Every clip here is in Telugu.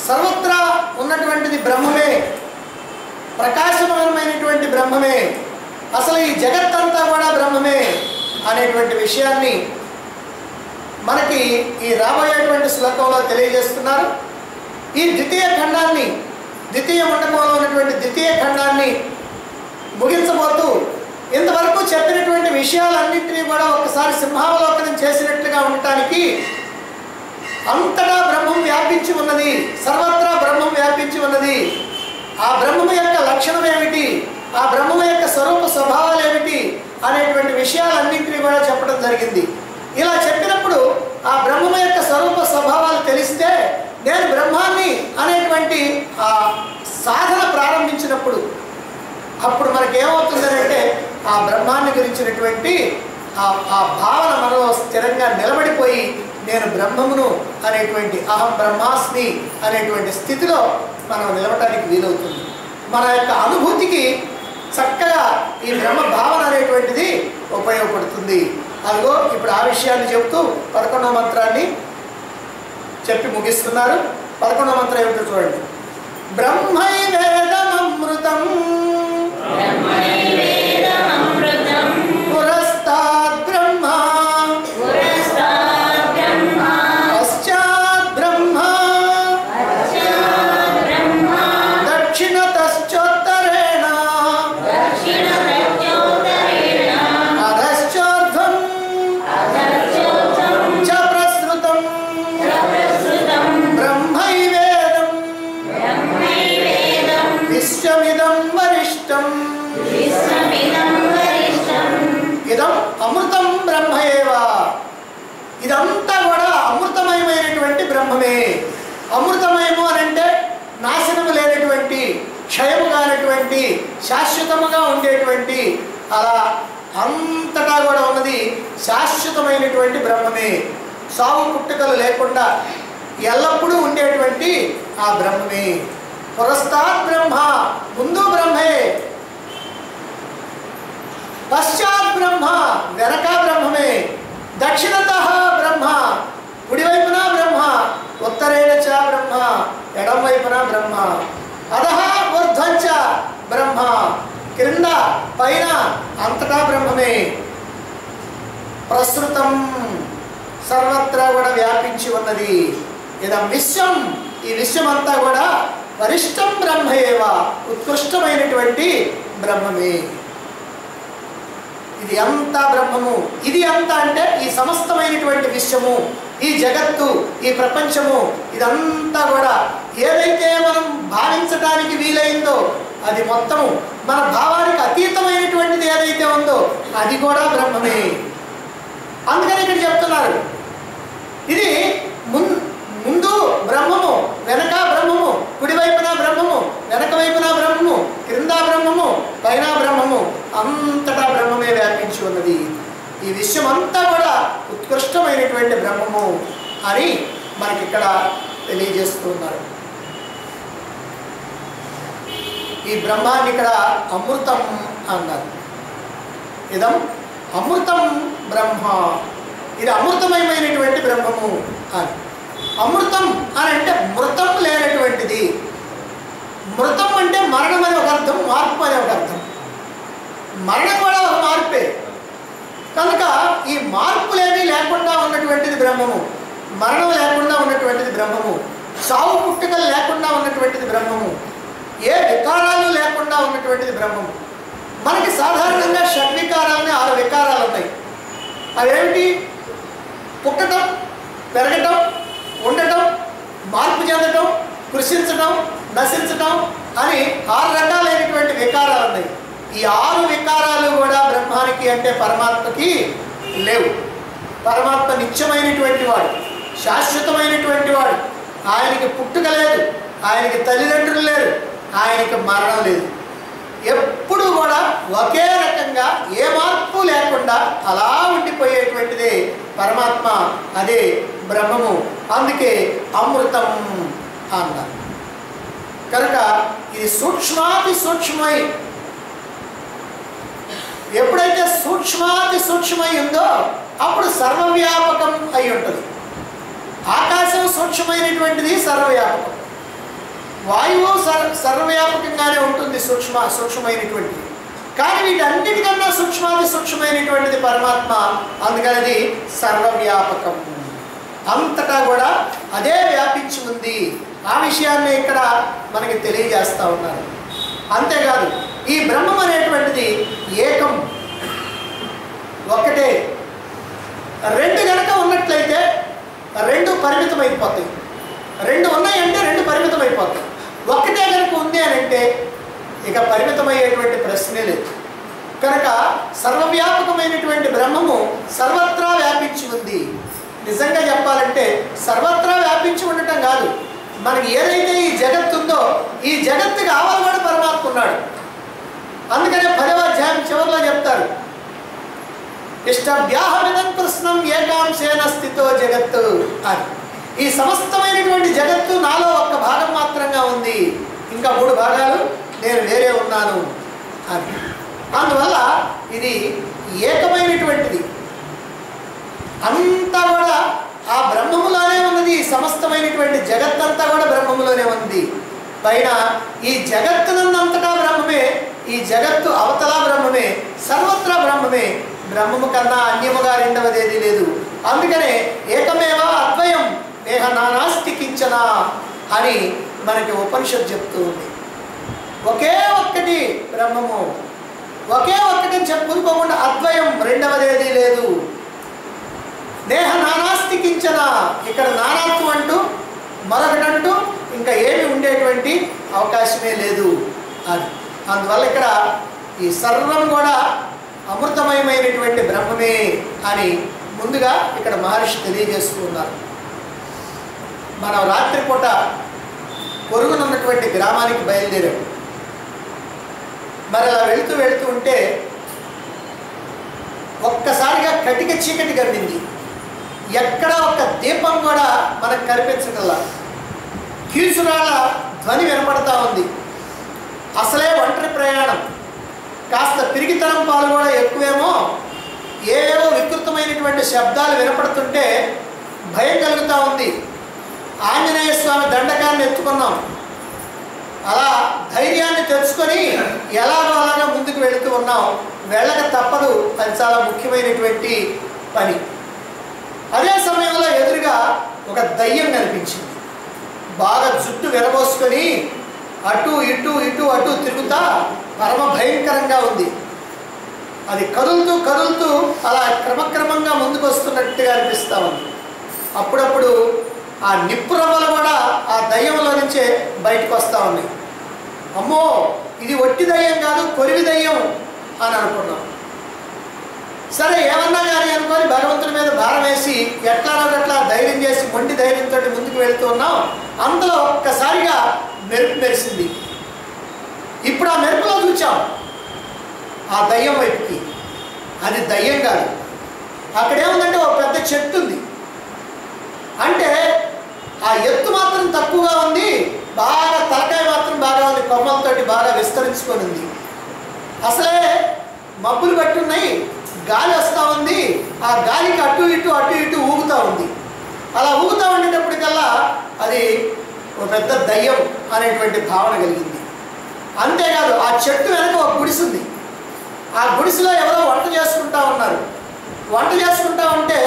సర్వత్రా ఉన్నటువంటిది బ్రహ్మమే, ప్రకాశమానమైనటువంటి బ్రహ్మమే, అసలు ఈ జగత్తంతా కూడా బ్రహ్మమే అనేటువంటి విషయాన్ని మనకి ఈ రాబోయేటువంటి శ్లోకంలో తెలియజేస్తున్నారు. ఈ ద్వితీయ ఖండాన్ని, ద్వితీయ మండపంలో ఉన్నటువంటి ద్వితీయ ఖండాన్ని ముగించబోతూ ఇంతవరకు చెప్పినటువంటి విషయాలన్నింటినీ కూడా ఒకసారి సింహావలోకనం చేసినట్లుగా ఉండటానికి, అంతటా బ్రహ్మం వ్యాపించి ఉన్నది, సర్వత్రా బ్రహ్మం వ్యాపించి ఉన్నది, ఆ బ్రహ్మము యొక్క లక్షణం ఏమిటి, ఆ బ్రహ్మము యొక్క స్వరూప స్వభావాలు ఏమిటి అనేటువంటి విషయాలన్నింటినీ కూడా చెప్పడం జరిగింది. ఇలా చెప్పినప్పుడు ఆ బ్రహ్మము యొక్క స్వరూప స్వభావాలు తెలిస్తే నేను బ్రహ్మాన్ని అనేటువంటి ఆ సాధన ప్రారంభించినప్పుడు అప్పుడు మనకేమవుతుందంటే ఆ బ్రహ్మాన్ని గురించినటువంటి ఆ భావన మనలో స్థిరంగా నిలబడిపోయి నేను బ్రహ్మమును అనేటువంటి అహం బ్రహ్మాస్మి అనేటువంటి స్థితిలో మనం నిలబడటానికి వీలవుతుంది. మన యొక్క అనుభూతికి చక్కగా ఈ బ్రహ్మ భావన అనేటువంటిది ఉపయోగపడుతుంది. అదిగో ఇప్పుడు ఆ విషయాన్ని చెబుతూ 11వ మంత్రాన్ని చెప్పి ముగిస్తున్నారు. 11వ మంత్రం ఏమిటో చూడండి. బ్రహ్మైవేదమమృతం పురస్తాద్ బ్రహ్మ పశ్చాద్ బ్రహ్మ దక్షిణతశ్చోత్తరేణ అధశ్చోర్ధ్వం చ ప్రసృతం బ్రహ్మైవేదం విశ్వమిదం వరిష్టం ఇదం అమృతం బ్రహ్మయేవ. ఇదంతా కూడా అమృతమయమైనటువంటి బ్రహ్మమే. అమృతమయము అని అంటే నాశనము లేనటువంటి, క్షయము కానటువంటి, శాశ్వతముగా ఉండేటువంటి, అలా అంతటా కూడా ఉన్నది శాశ్వతమైనటువంటి బ్రహ్మమే. సావు పుట్టుకలు లేకుండా ఎల్లప్పుడూ ఉండేటువంటి ఆ బ్రహ్మమే. పురస్తాద్ బ్రహ్మ, ముందు బ్రహ్మే, పశ్చాత్ బ్రహ్మ, వెనక బ్రహ్మమే, దక్షిణత బ్రహ్మ, కుడివైపున బ్రహ్మ, ఉత్తరేణ చ బ్రహ్మ, ఎడం వైపున బ్రహ్మ, అధః ఊర్ధ్వంచ బ్రహ్మ, క్రింద పైన అంతటా బ్రహ్మమే. ప్రసృతం, సర్వత్రా కూడా వ్యాపించి ఉన్నది. ఇదం విశ్వం, ఈ విశ్వమంతా కూడా వరిష్టం బ్రహ్మయేవ, ఉత్కృష్టమైనటువంటి బ్రహ్మమే. ఇది అంతా బ్రహ్మము. ఇది అంతా అంటే ఈ సమస్తమైనటువంటి విశ్వము, ఈ జగత్తు, ఈ ప్రపంచము, ఇదంతా కూడా ఏదైతే మనం భావించడానికి వీలైందో అది మొత్తము, మన భావానికి అతీతమైనటువంటిది ఏదైతే ఉందో అది కూడా బ్రహ్మమే. అందుకని ఇక్కడ చెప్తున్నారు ఇది ముందు బ్రహ్మము, వెనక బ్రహ్మము, కుడివైపున బ్రహ్మము, వెనక వైపున బ్రహ్మము, క్రింద బ్రహ్మము, పైన బ్రహ్మము, అంతటా బ్రహ్మమే వ్యాపించి ఉన్నది. ఈ విశ్వం అంతా కూడా ఉత్కృష్టమైనటువంటి బ్రహ్మము అని మనకి ఇక్కడ తెలియజేస్తున్నారు. ఈ బ్రహ్మాన్ని ఇక్కడ అమృతం అన్నారు. ఇదం అమృతం బ్రహ్మ, ఇది అమృతమయమైనటువంటి బ్రహ్మము అని. అమృతం అని అంటే మృతం లేనటువంటిది. మృతం అంటే మరణం అని ఒక అర్థం, మార్పు అని ఒక అర్థం. మరణం కూడా ఒక మార్పే. కనుక ఈ మార్పులేమీ లేకుండా ఉన్నటువంటిది బ్రహ్మము, మరణం లేకుండా ఉన్నటువంటిది బ్రహ్మము, సావు పుట్టుకలు లేకుండా ఉన్నటువంటిది బ్రహ్మము, ఏ వికారాలు లేకుండా ఉన్నటువంటిది బ్రహ్మము. మనకి సాధారణంగా షడ్వికారాలని 6 వికారాలు ఉంటాయి. అవేమిటి? పుట్టడం, పెరగటం, ఉండటం, మార్పు చెందటం, కృషించటం, నశించటం అని 6 రకాలైనటువంటి వికారాలు ఉన్నాయి. ఈ 6 వికారాలు కూడా బ్రహ్మానికి అంటే పరమాత్మకి లేవు. పరమాత్మ నిత్యమైనటువంటి వాడు, శాశ్వతమైనటువంటి వాడు. ఆయనకి పుట్టుక లేదు, ఆయనకి తల్లిదండ్రులు లేరు, ఆయనకి మరణం లేదు. ఎప్పుడు కూడా ఒకే రకంగా ఏ మార్పు లేకుండా అలా ఉండిపోయేటువంటిదే పరమాత్మ, అదే బ్రహ్మము. అందుకే అమృతం అన్నారు. కనుక ఇది సూక్ష్మాతి సూక్ష్మమై, ఎప్పుడైతే సూక్ష్మాతి సూక్ష్మమై ఉందో అప్పుడు సర్వవ్యాపకం అయి ఉంటుంది. ఆకాశం సూక్ష్మమైనటువంటిది, సర్వవ్యాపకం. వాయువు సర్వవ్యాపకంగానే ఉంటుంది, సూక్ష్మమైనటువంటిది. కానీ వీటన్నిటికన్నా సూక్ష్మాది సూక్ష్మమైనటువంటిది పరమాత్మ. అందుకని అది సర్వవ్యాపకం, అంతటా కూడా అదే వ్యాపించి ఉంది. ఆ విషయాన్ని ఇక్కడ మనకి తెలియజేస్తూ ఉన్నారు. అంతేకాదు ఈ బ్రహ్మం అనేటువంటిది ఏకం, ఒక్కటే. రెండు గనక ఉన్నట్లయితే రెండు పరిమితమైపోతాయి. రెండు ఉన్నాయంటే రెండు పరిమితమైపోతాయి. ఒక్కటే కనుక ఉంది అని అంటే ఇక పరిమితమయ్యేటువంటి ప్రశ్నే లేదు. కనుక సర్వవ్యాపకమైనటువంటి బ్రహ్మము సర్వత్రా వ్యాపించి ఉంది. నిజంగా చెప్పాలంటే సర్వత్రా వ్యాపించి ఉండటం కాదు, మనకి ఏదైతే ఈ జగత్తు ఉందో ఈ జగత్తుకి ఆవల కూడా పరమాత్మ ఉన్నాడు. అందుకనే 10వ అధ్యాయం చివరిలో చెప్తారు, ఇష్టభ్యాహమిదం కృష్ణం ఏకాంశేన స్థితో జగత్తు అని. ఈ సమస్తమైనటువంటి జగత్తు నాలో ఒక్క భాగం మాత్రంగా ఉంది, ఇంకా 3 భాగాలు నేను వేరే ఉన్నాను అని. అందువల్ల ఇది ఏకమైనటువంటిది, అంతా కూడా ఆ బ్రహ్మములోనే ఉన్నది. సమస్తమైనటువంటి జగత్తంతా కూడా బ్రహ్మములోనే ఉంది. పైన ఈ జగత్తునంతటా బ్రహ్మమే, ఈ జగత్తు అవతల బ్రహ్మమే, సర్వత్రా బ్రహ్మమే. బ్రహ్మము కన్నా అన్యముగా రెండవదేది లేదు. అందుకనే ఏకమేవ అద్వయం నేహ నానాస్తి కించన అని మనకి ఉపనిషత్తు చెప్తూ ఉంది. ఒకే ఒక్కటి బ్రహ్మము, ఒకే ఒక్కటిని చెప్పుకోకుండా అద్వయం, రెండవదేది లేదు. నేహ నానాస్తి కించన, ఇక్కడ నానాత్వం అంటూ మరొకటంటూ ఇంకా ఏమి ఉండేటువంటి అవకాశమే లేదు అని. అందువల్ల ఇక్కడ ఈ సర్వం కూడా అమృతమయమైనటువంటి బ్రహ్మమే అని ముందుగా ఇక్కడ మహర్షి తెలియజేస్తూ ఉన్నారు. మనం రాత్రిపూట పొరుగునున్నటువంటి గ్రామానికి బయలుదేరాం. మరి అలా వెళుతూ ఉంటే ఒక్కసారిగా కటిక చీకటి కమ్మింది. ఎక్కడ ఒక దీపం కూడా మనకు కనిపించగల, కీచురాళ్ళ ధ్వని వినపడతా ఉంది. అసలే ఒంటరి ప్రయాణం, కాస్త పిరికితనం పాలు కూడా ఎక్కువేమో. ఏవేవో వికృతమైనటువంటి శబ్దాలు వినపడుతుంటే భయం కలుగుతూ ఉంది. ఆంజనేయ స్వామి దండకాన్ని ఎత్తుకున్నాం. అలా ధైర్యాన్ని తెచ్చుకొని ఎలాగో అలాగా ముందుకు వెళుతూ ఉన్నాం. వెళ్ళక తప్పదు, అది చాలా ముఖ్యమైనటువంటి పని. అదే సమయంలో ఎదురుగా ఒక దయ్యం కనిపించింది. బాగా జుట్టు విరబోసుకొని అటు ఇటు తిరుగుతా పరమ భయంకరంగా ఉంది. అది కదులుతూ అలా క్రమక్రమంగా ముందుకు వస్తున్నట్టుగా అనిపిస్తూ ఉంది. అప్పుడప్పుడు ఆ నిప్పురవ్వలు కూడా ఆ దయ్యంలో నుంచే బయటకు వస్తూ ఉన్నాయి. అమ్మో, ఇది ఒట్టి దయ్యం కాదు, కొరివి దయ్యం అని అనుకున్నాం. సరే ఏమన్నా కానీ అనుకొని భగవంతుడి మీద భారం వేసి ఎట్లా ధైర్యం చేసి మొండి ధైర్యంతో ముందుకు వెళుతూ ఉన్నాం. అందులో ఒక్కసారిగా మెరుపు మెరిసింది. ఇప్పుడు ఆ మెరుపులో చూచాం ఆ దయ్యం వైపుకి. అది దయ్యం కాదు, అక్కడేముందంటే ఒక పెద్ద చెట్టు ఉంది. అంటే ఆ ఎత్తు మాత్రం తక్కువగా ఉంది, బాగా తలకాయ మాత్రం బాగా ఉంది, కొమ్మలతోటి బాగా విస్తరించుకొని ఉంది. అసలే మబ్బులు పట్టి ఉన్నాయి, గాలి వస్తూ ఉంది. ఆ గాలికి అటు ఇటు ఊగుతూ ఉంది. అలా ఊగుతూ ఉండేటప్పటికల్లా అది ఒక పెద్ద దయ్యం అనేటువంటి భావన కలిగింది. అంతేకాదు ఆ చెట్టు వెనక ఒక గుడిసె ఉంది. ఆ గుడిసెలో ఎవరో వంట చేసుకుంటా ఉన్నారు. వంట చేసుకుంటా ఉంటే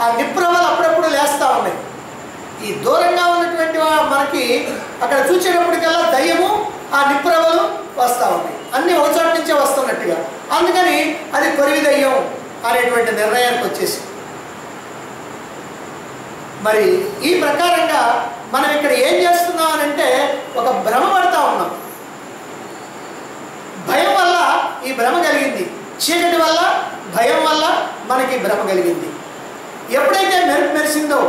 ఆ నిప్పురవ్వలు అప్పుడప్పుడు లేస్తూ ఉన్నాయి. ఈ దూరంగా ఉన్నటువంటి మనకి అక్కడ చూసేటప్పటికల్లా దయ్యము ఆ నిప్పురవ్వలు వస్తూ ఉన్నాయి, అన్నీ ఒక చోట నుంచే వస్తున్నట్టుగా. అందుకని అది కొరివి దయ్యం అనేటువంటి నిర్ణయానికి వచ్చేసి, మరి ఈ ప్రకారంగా మనం ఇక్కడ ఏం చేస్తున్నాం అనంటే ఒక భ్రమ పడతా ఉన్నాం. భయం వల్ల ఈ భ్రమ కలిగింది, చీకటి వల్ల భయం వల్ల మనకి భ్రమ కలిగింది. ఎప్పుడైతే మెరుపు మెరిసిందో,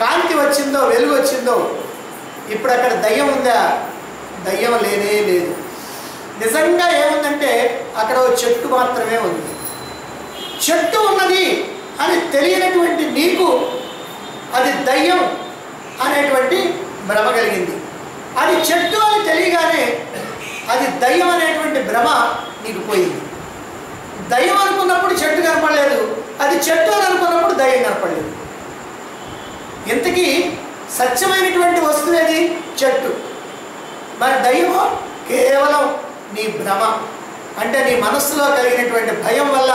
కాంతి వచ్చిందో, వెలుగు వచ్చిందో, ఇప్పుడు అక్కడ దయ్యం ఉందా? దయ్యం లేనే లేదు. నిజంగా ఏముందంటే అక్కడ ఒక చెట్టు మాత్రమే ఉంది. చెట్టు ఉన్నది అని తెలియనటువంటి నీకు అది దయ్యం అనేటువంటి భ్రమ కలిగింది. అది చెట్టు అని తెలియగానే అది దయ్యం అనేటువంటి భ్రమ నీకు పోయింది. దయ్యం అనుకున్నప్పుడు చెట్టు కనపడలేదు, అది చెట్టు అని అనుకున్నప్పుడు దయ్యం కనపడలేదు. ఇంతకీ సత్యమైనటువంటి వస్తువు ఏది? చెట్టు. మరి దయ్యము కేవలం నీ భ్రమ, అంటే నీ మనస్సులో కలిగినటువంటి భయం వల్ల,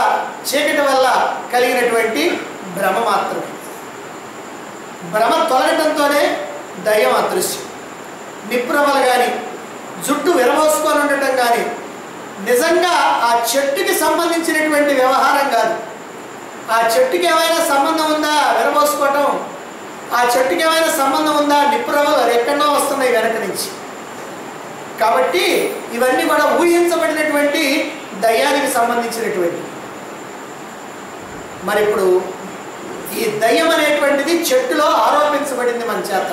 చీకటి వల్ల కలిగినటువంటి భ్రమ మాత్రమే. భ్రమ తొలగటంతోనే దయ్యం అదృశ్యం. నిప్రమలు కానీ, జుట్టు విరబోసుకొని ఉండటం కానీ నిజంగా ఆ చెట్టుకి సంబంధించినటువంటి వ్యవహారం కాదు. ఆ చెట్టుకి ఏమైనా సంబంధం ఉందా విరబోసుకోవటం? ఆ చెట్టుకి ఏమైనా సంబంధం ఉందా? నిప్రమలు ఎక్కడో వస్తున్నాయి వెనక నుంచి. కాబట్టి ఇవన్నీ కూడా ఊహించబడినటువంటి దయ్యానికి సంబంధించినటువంటి. మరి ఇప్పుడు ఈ దయ్యం అనేటువంటిది చెట్టులో ఆరోపించబడింది మన చేత.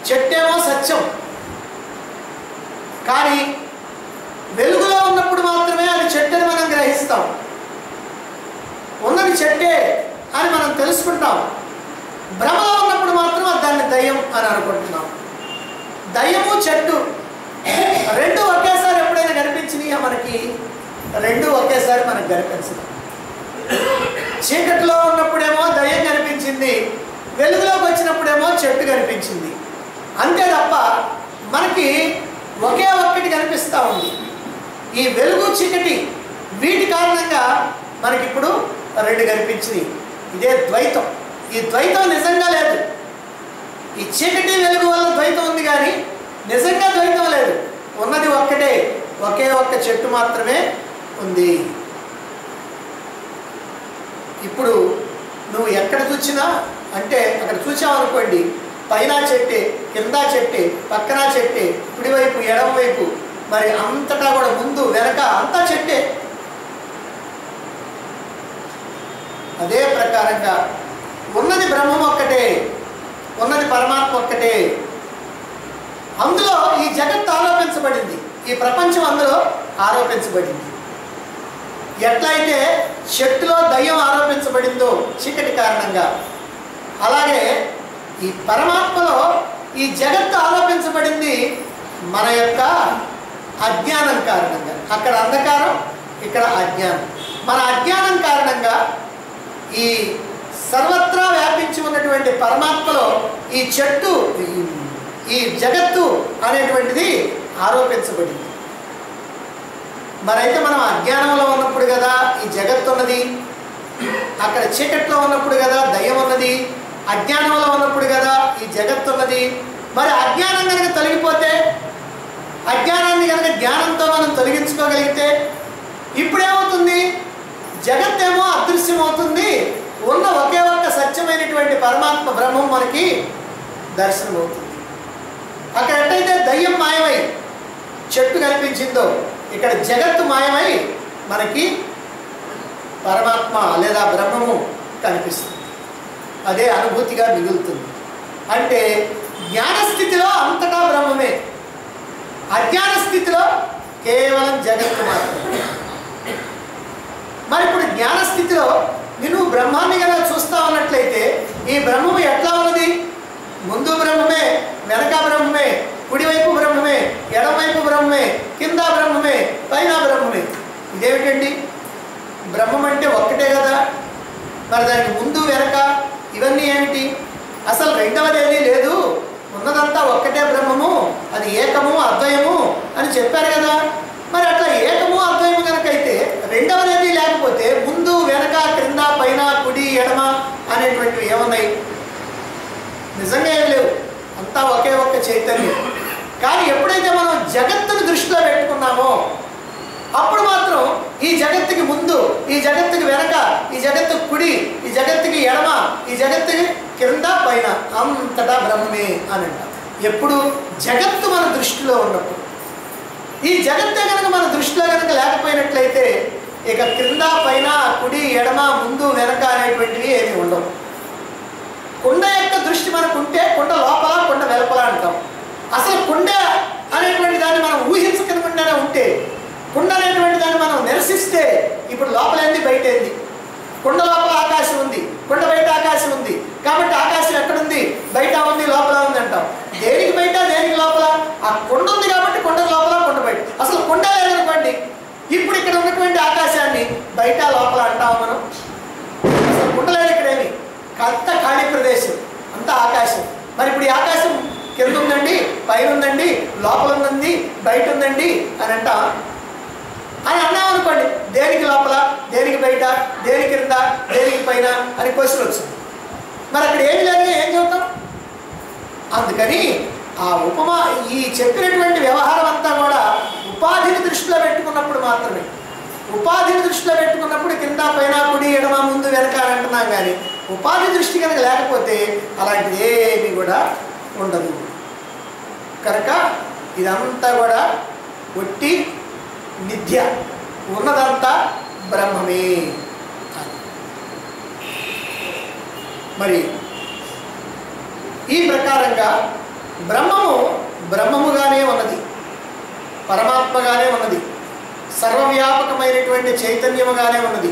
చెట్టేమో సత్యం, కానీ వెలుగులో ఉన్నప్పుడు మాత్రమే అది చెట్టుని మనం గ్రహిస్తాం. ఉన్నది చెట్టే అని మనం తెలుసుకుంటాం. భ్రమలో ఉన్నప్పుడు మాత్రం దాన్ని దయ్యం అని అనుకుంటున్నాం. దయ్యము చెట్టు రెండు ఒకేసారి ఎప్పుడైనా కనిపించినాయా మనకి? రెండు ఒకేసారి మనకు కనిపించదు. చీకటిలో ఉన్నప్పుడేమో దయ్యం కనిపించింది, వెలుగులోకి వచ్చినప్పుడేమో చెట్టు కనిపించింది. అంతే తప్ప మనకి ఒకే ఒక్కటి కనిపిస్తూ ఉంది. ఈ వెలుగు చీకటి వీటి కారణంగా మనకిప్పుడు రెండు కనిపించింది. ఇదే ద్వైతం. ఈ ద్వైతం నిజంగా లేదు. ఈ చీకటి వెలుగు వల్ల ద్వైతం ఉంది, కానీ నిజంగా ద్వైతం లేదు. ఉన్నది ఒక్కటే, ఒకే ఒక్క చెట్టు మాత్రమే ఉంది. ఇప్పుడు నువ్వు ఎక్కడ చూసినా, అంటే అక్కడ చూసావనుకోండి, పైన చెట్టే, కింద చెట్టే, పక్కన చెట్టే, కుడివైపు ఎడమవైపు, మరి అంతటా కూడా ముందు వెనక అంతా చెట్టే. అదే ప్రకారంగా ఉన్నది బ్రహ్మం ఒక్కటే, ఉన్నది పరమాత్మ ఒక్కటే. అందులో ఈ జగత్తు ఆరోపించబడింది, ఈ ప్రపంచం అందులో ఆరోపించబడింది. ఎట్లయితే చెట్టులో దయ్యం ఆరోపించబడిందో చీకటి కారణంగా, అలాగే ఈ పరమాత్మలో ఈ జగత్తు ఆరోపించబడింది మన యొక్క అజ్ఞానం కారణంగా. అక్కడ అంధకారం, ఇక్కడ అజ్ఞానం. మన అజ్ఞానం కారణంగా ఈ సర్వత్రా వ్యాపించి ఉన్నటువంటి పరమాత్మలో ఈ చెట్టు, ఈ జగత్తు అనేటువంటిది ఆరోపించబడింది. మరైతే మనం అజ్ఞానంలో ఉన్నప్పుడు కదా ఈ జగత్తు ఉన్నది, అక్కడ చీకట్లో ఉన్నప్పుడు కదా దయ్యం ఉన్నది, అజ్ఞానంలో ఉన్నప్పుడు కదా ఈ జగత్తు ఉన్నది. మరి అజ్ఞానం కనుక తొలగిపోతే, అజ్ఞానాన్ని కనుక జ్ఞానంతో మనం తొలగించుకోగలిగితే ఇప్పుడేమవుతుంది? జగత్తేమో అదృశ్యమవుతుంది, ఉన్న ఒకే ఒక్క సత్యమైనటువంటి పరమాత్మ బ్రహ్మం మనకి దర్శనమవుతుంది. అక్కడ ఎట్టయితే దయ్యం మాయమై చెట్టు కనిపించిందో, ఇక్కడ జగత్తు మాయమై మనకి పరమాత్మ లేదా బ్రహ్మము కనిపిస్తుంది. అదే అనుభూతిగా మిగులుతుంది. అంటే జ్ఞానస్థితిలో అంతటా బ్రహ్మమే, అజ్ఞాన స్థితిలో కేవలం జగత్తు మాత్రమే. మరి ఇప్పుడు జ్ఞానస్థితిలో నువ్వు బ్రహ్మాన్ని కనుక చూస్తా ఉన్నట్లయితే ఈ బ్రహ్మము ఎట్లా ఉన్నది? ముందు బ్రహ్మమే, వెనక బ్రహ్మమే, కుడివైపు బ్రహ్మమే, ఎడమవైపు బ్రహ్మమే, కింద బ్రహ్మమే, పైన బ్రహ్మమే. ఇదేమిటండి? బ్రహ్మం అంటే ఒక్కటే కదా, మరి దానికి ముందు వెనక ఇవన్నీ ఏమిటి? అసలు రెండవది ఏదీ లేదు, ఉన్నదంతా ఒక్కటే బ్రహ్మము, అది ఏకము అద్వయము అని చెప్పారు కదా. మరి అట్లా ఏకము అద్వయము కనుకైతే రెండవది లేకపోతే ముందు వెనక క్రింద పైన కుడి ఎడమ అనేటువంటివి ఏమున్నాయి? నిజంగా ఏమి లేవు, అంతా ఒకే ఒక్క చైతన్యం. కానీ ఎప్పుడైతే మనం జగత్తును దృష్టిలో పెట్టుకున్నామో అప్పుడు మాత్రం ఈ జగత్తుకి ముందు, ఈ జగత్తుకి వెనక, ఈ జగత్తుకి కుడి, ఈ జగత్తుకి ఎడమ, ఈ జగత్తుకి కింద పైన అంతటా బ్రహ్మమే అని అంటాం. ఎప్పుడు? జగత్తు మన దృష్టిలో ఉన్నప్పుడు. ఈ జగత్తే కనుక మన దృష్టిలో కనుక లేకపోయినట్లయితే ఇక క్రింద పైన కుడి ఎడమ ముందు వెనక అనేటువంటివి ఏమి ఉండవు. కుండ యొక్క దృష్టి మనకు ఉంటే కుండ లోపల కుండ వెలుపల అంటాం. అసలు కుండ అనేటువంటి దాన్ని మనం ఊహించకుండానే ఉంటే, కుండ అనేటువంటి దాన్ని మనం నిరసిస్తే ఇప్పుడు లోపలేంది బయట ఏంది? కుండ లోపల ఆకాశం ఉంది, కుండ బయట ఆకాశం ఉంది. కాబట్టి ఆకాశం ఎక్కడుంది? బయట ఉంది, లోపల ఉంది అంటాం. దేనికి బయట, దేనికి లోపల? ఆ కుండ ఉంది కాబట్టి కుండ లోపల, కుండ బయట. అసలు కుండ లేదనుకోండి, ఇప్పుడు ఇక్కడ ఉన్నటువంటి ఆకాశాన్ని బయట లోపల అంటాము మనం. అసలు కుండ లేదు ఇక్కడేమి, అంతా ఖాళీ ప్రదేశం, అంతా ఆకాశం. మరి ఇప్పుడు ఈ ఆకాశం కింద ఉందండి, పైన ఉందండి, లోపల ఉందండి, బయట ఉందండి అని అని అన్నామనుకోండి, దేనికి లోపల, దేనికి బయట, దేనికి కింద, దేనికి పైన అని క్వశ్చన్ వచ్చింది. మరి అక్కడ ఏం లేదు, ఏం చెబుతాం? అందుకని ఆ ఉపమా ఈ చెప్పినటువంటి వ్యవహారం అంతా కూడా ఉపాధిని దృష్టిలో పెట్టుకున్నప్పుడు మాత్రమే. ఉపాధిని దృష్టిలో పెట్టుకున్నప్పుడు కింద పైన కుడి ఎడమ ముందు వెనక అని అంటున్నాం, కానీ ఉపాధి దృష్టి కనుక లేకపోతే అలాంటిది ఏమీ కూడా ఉండదు. కనుక ఇదంతా కూడా ఒట్టి మిథ్య, ఉన్నదంతా బ్రహ్మమే. మరి ఈ ప్రకారంగా బ్రహ్మము బ్రహ్మముగానే ఉన్నది, పరమాత్మగానే ఉన్నది, సర్వవ్యాపకమైనటువంటి చైతన్యముగానే ఉన్నది,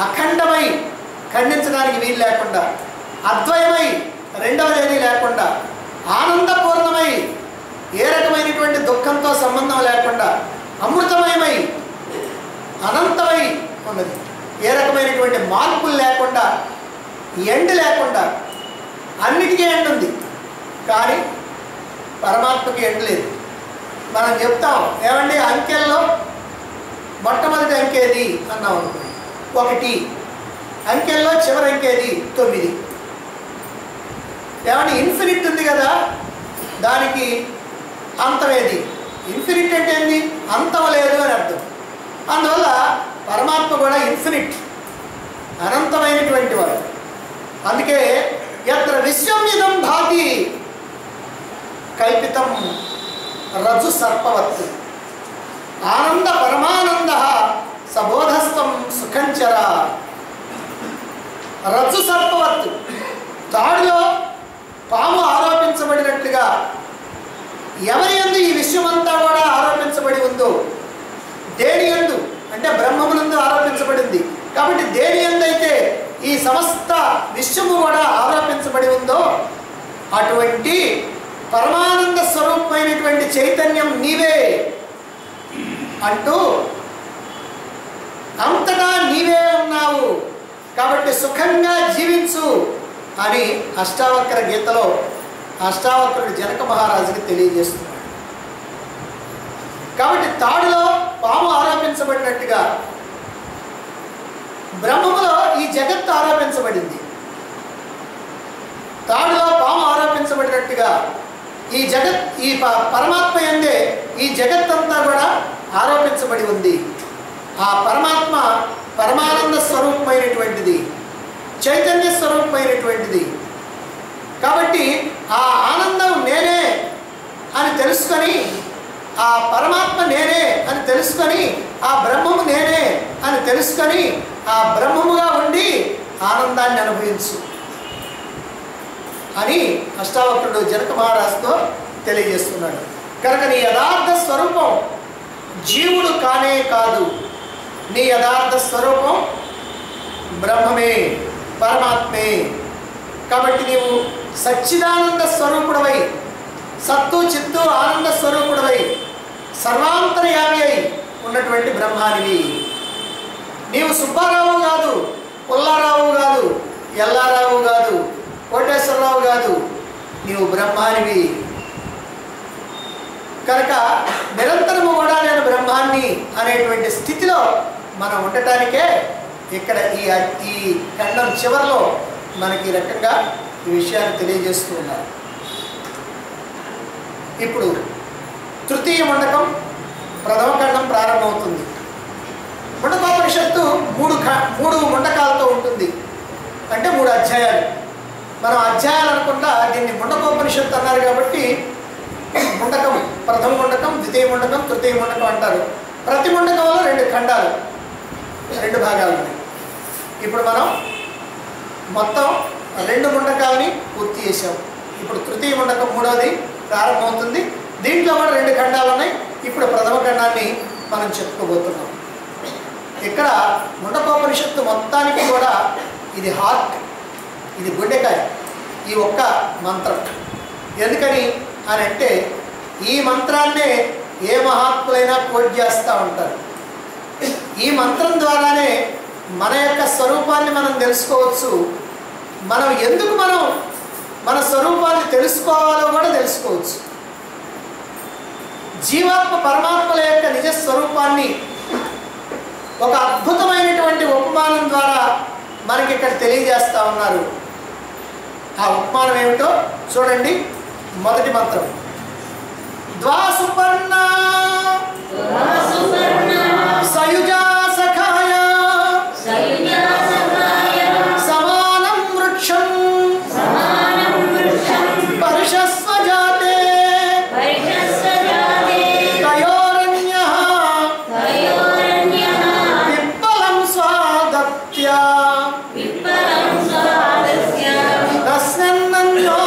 అఖండమై ఖండించడానికి వీలు లేకుండా, అద్వయమై రెండవదేదీ లేకుండా, ఆనందపూర్ణమై ఏ రకమైనటువంటి దుఃఖంతో సంబంధం లేకుండా, అమృతమయమై అనంతమై ఉన్నది, ఏ రకమైనటువంటి మార్పులు లేకుండా, ఎండ్ లేకుండా. అన్నిటికీ ఎండ్ ఉంది, కానీ పరమాత్మకి ఎండ్ లేదు. మనం చెప్తాం, ఏమండి అంకెల్లో మొట్టమొదటి అంకేది అన్నాం అనుకోండి 1, అంకెల్లో చివరి అంకేది 9. ఏమంటే ఇన్ఫినిట్ ఉంది కదా, దానికి అంతమేది? ఇన్ఫినిట్ అంటే ఏంది? అంతం లేదు అని అర్థం. అందువల్ల పరమాత్మ కూడా ఇన్ఫినిట్, అనంతమైనటువంటి వాడు. అందుకే యత్ర విశ్వమిదం భాతి కల్పితం రజ్జు సర్పవత్ ఆనంద పరమానంద సబోధస్థం సుఖంచర. రజ్జు సర్పవత్, తాడులో పాము ఆరోపించబడినట్లుగా ఎవరి యందు ఈ విశ్వమంతా కూడా ఆరోపించబడి ఉందో, దేని యందు అంటే బ్రహ్మమునందు ఆరోపించబడింది కాబట్టి దేని యందు అయితే ఈ సమస్త విశ్వము కూడా ఆరోపించబడి ఉందో అటువంటి పరమానంద స్వరూపమైనటువంటి చైతన్యం నీవే అంటూ అంతటా నీవే ఉన్నావు కాబట్టి సుఖంగా జీవించు అని అష్టావక్ర గీతలో అష్టావక్రుడు జనక మహారాజుకి తెలియజేస్తున్నాడు. కాబట్టి తాడులో పాము ఆరోపించబడినట్టుగా బ్రహ్మములో ఈ జగత్తు ఆరోపించబడింది. తాడులో పాము ఆరోపించబడినట్టుగా ఈ జగత్, ఈ పరమాత్మ యందే ఈ జగత్తంతా కూడా ఆరోపించబడి ఉంది. ఆ పరమాత్మ పరమానంద స్వరూపమైనటువంటిది, చైతన్య స్వరూపమైనటువంటిది. కాబట్టి ఆ ఆనందం నేనే అని తెలుసుకొని, ఆ పరమాత్మ నేనే అని తెలుసుకొని, ఆ బ్రహ్మము నేనే అని తెలుసుకొని, ఆ బ్రహ్మముగా ఉండి ఆనందాన్ని అనుభవించు అని అష్టావక్రుడు జనక మహారాజుతో తెలియజేస్తున్నాడు. కనుక నీ యథార్థ స్వరూపం జీవుడు కానే కాదు, నీ యథార్థ స్వరూపం బ్రహ్మమే, పరమాత్మే. కాబట్టి నీవు సచ్చిదానంద స్వరూపుడవై, సత్తు చిత్తు ఆనంద స్వరూపుడవై, సర్వాంతర్యామి అయి ఉన్నటువంటి బ్రహ్మానివి. నీవు సుబ్బారావు కాదు, పుల్లారావు కాదు, ఎల్లారావు కాదు, కోటేశ్వరరావు కాదు, నీవు బ్రహ్మానివి. కనుక నిరంతరము కూడా నేను బ్రహ్మాన్ని అనేటువంటి స్థితిలో మనం ఉండటానికే ఇక్కడ ఈ ఖండం చివరిలో మనకి ఈ రకంగా ఈ విషయాన్ని తెలియజేస్తూ ఉన్నారు. ఇప్పుడు తృతీయ ముండకం ప్రథమ ఖండం ప్రారంభమవుతుంది. ముండకోపనిషత్తు మూడు ముండకాలతో ఉంటుంది, అంటే 3 అధ్యాయాలు. మనం అధ్యాయాలు అనుకుంటా దీన్ని ముండకోపనిషత్తు అన్నారు కాబట్టి ముండకం, ప్రథమ ముండకం, ద్వితీయ ముండకం, తృతీయ ముండకం అంటారు. ప్రతి ముండకంలో 2 ఖండాలు, 2 భాగాలు ఉన్నాయి. ఇప్పుడు మనం మొత్తం 2 ముండకాలని పూర్తి చేసాం. ఇప్పుడు తృతీయ ముండకం 3వది ప్రారంభమవుతుంది. దీంట్లో కూడా 2 ఖండాలు ఉన్నాయి. ఇప్పుడు ప్రథమ ఖండాన్ని మనం చెప్పుకోబోతున్నాం. ఇక్కడ ముండకోపనిషత్తు మొత్తానికి కూడా ఇది హార్ట్, ఇది గుండెకాయ, ఈ ఒక్క మంత్రం. ఎందుకని అని అంటే ఈ మంత్రాన్నే ఏ మహాత్ములైనా కోట్ చేస్తూ ఉంటారు. ఈ మంత్రం ద్వారానే మన యొక్క స్వరూపాన్ని మనం తెలుసుకోవచ్చు. మనం ఎందుకు మన స్వరూపాన్ని తెలుసుకోవాలో కూడా తెలుసుకోవచ్చు. తెలుసుకోవచ్చు. జీవాత్మ పరమాత్మల యొక్క నిజ స్వరూపాన్ని ఒక అద్భుతమైనటువంటి ఉపమానం ద్వారా మనకి ఇక్కడ తెలియజేస్తా ఉన్నారు. ఆ ఉపమానం ఏమిటో చూడండి. మొదటి మంత్రం, ద్వాసుపర్ణ సయుజా సఖాయ సమానం వృక్షం పరిషస్వ జాతే తయోరణ్యః పిప్పలం స్వాదత్య తస్మిన్నన్యో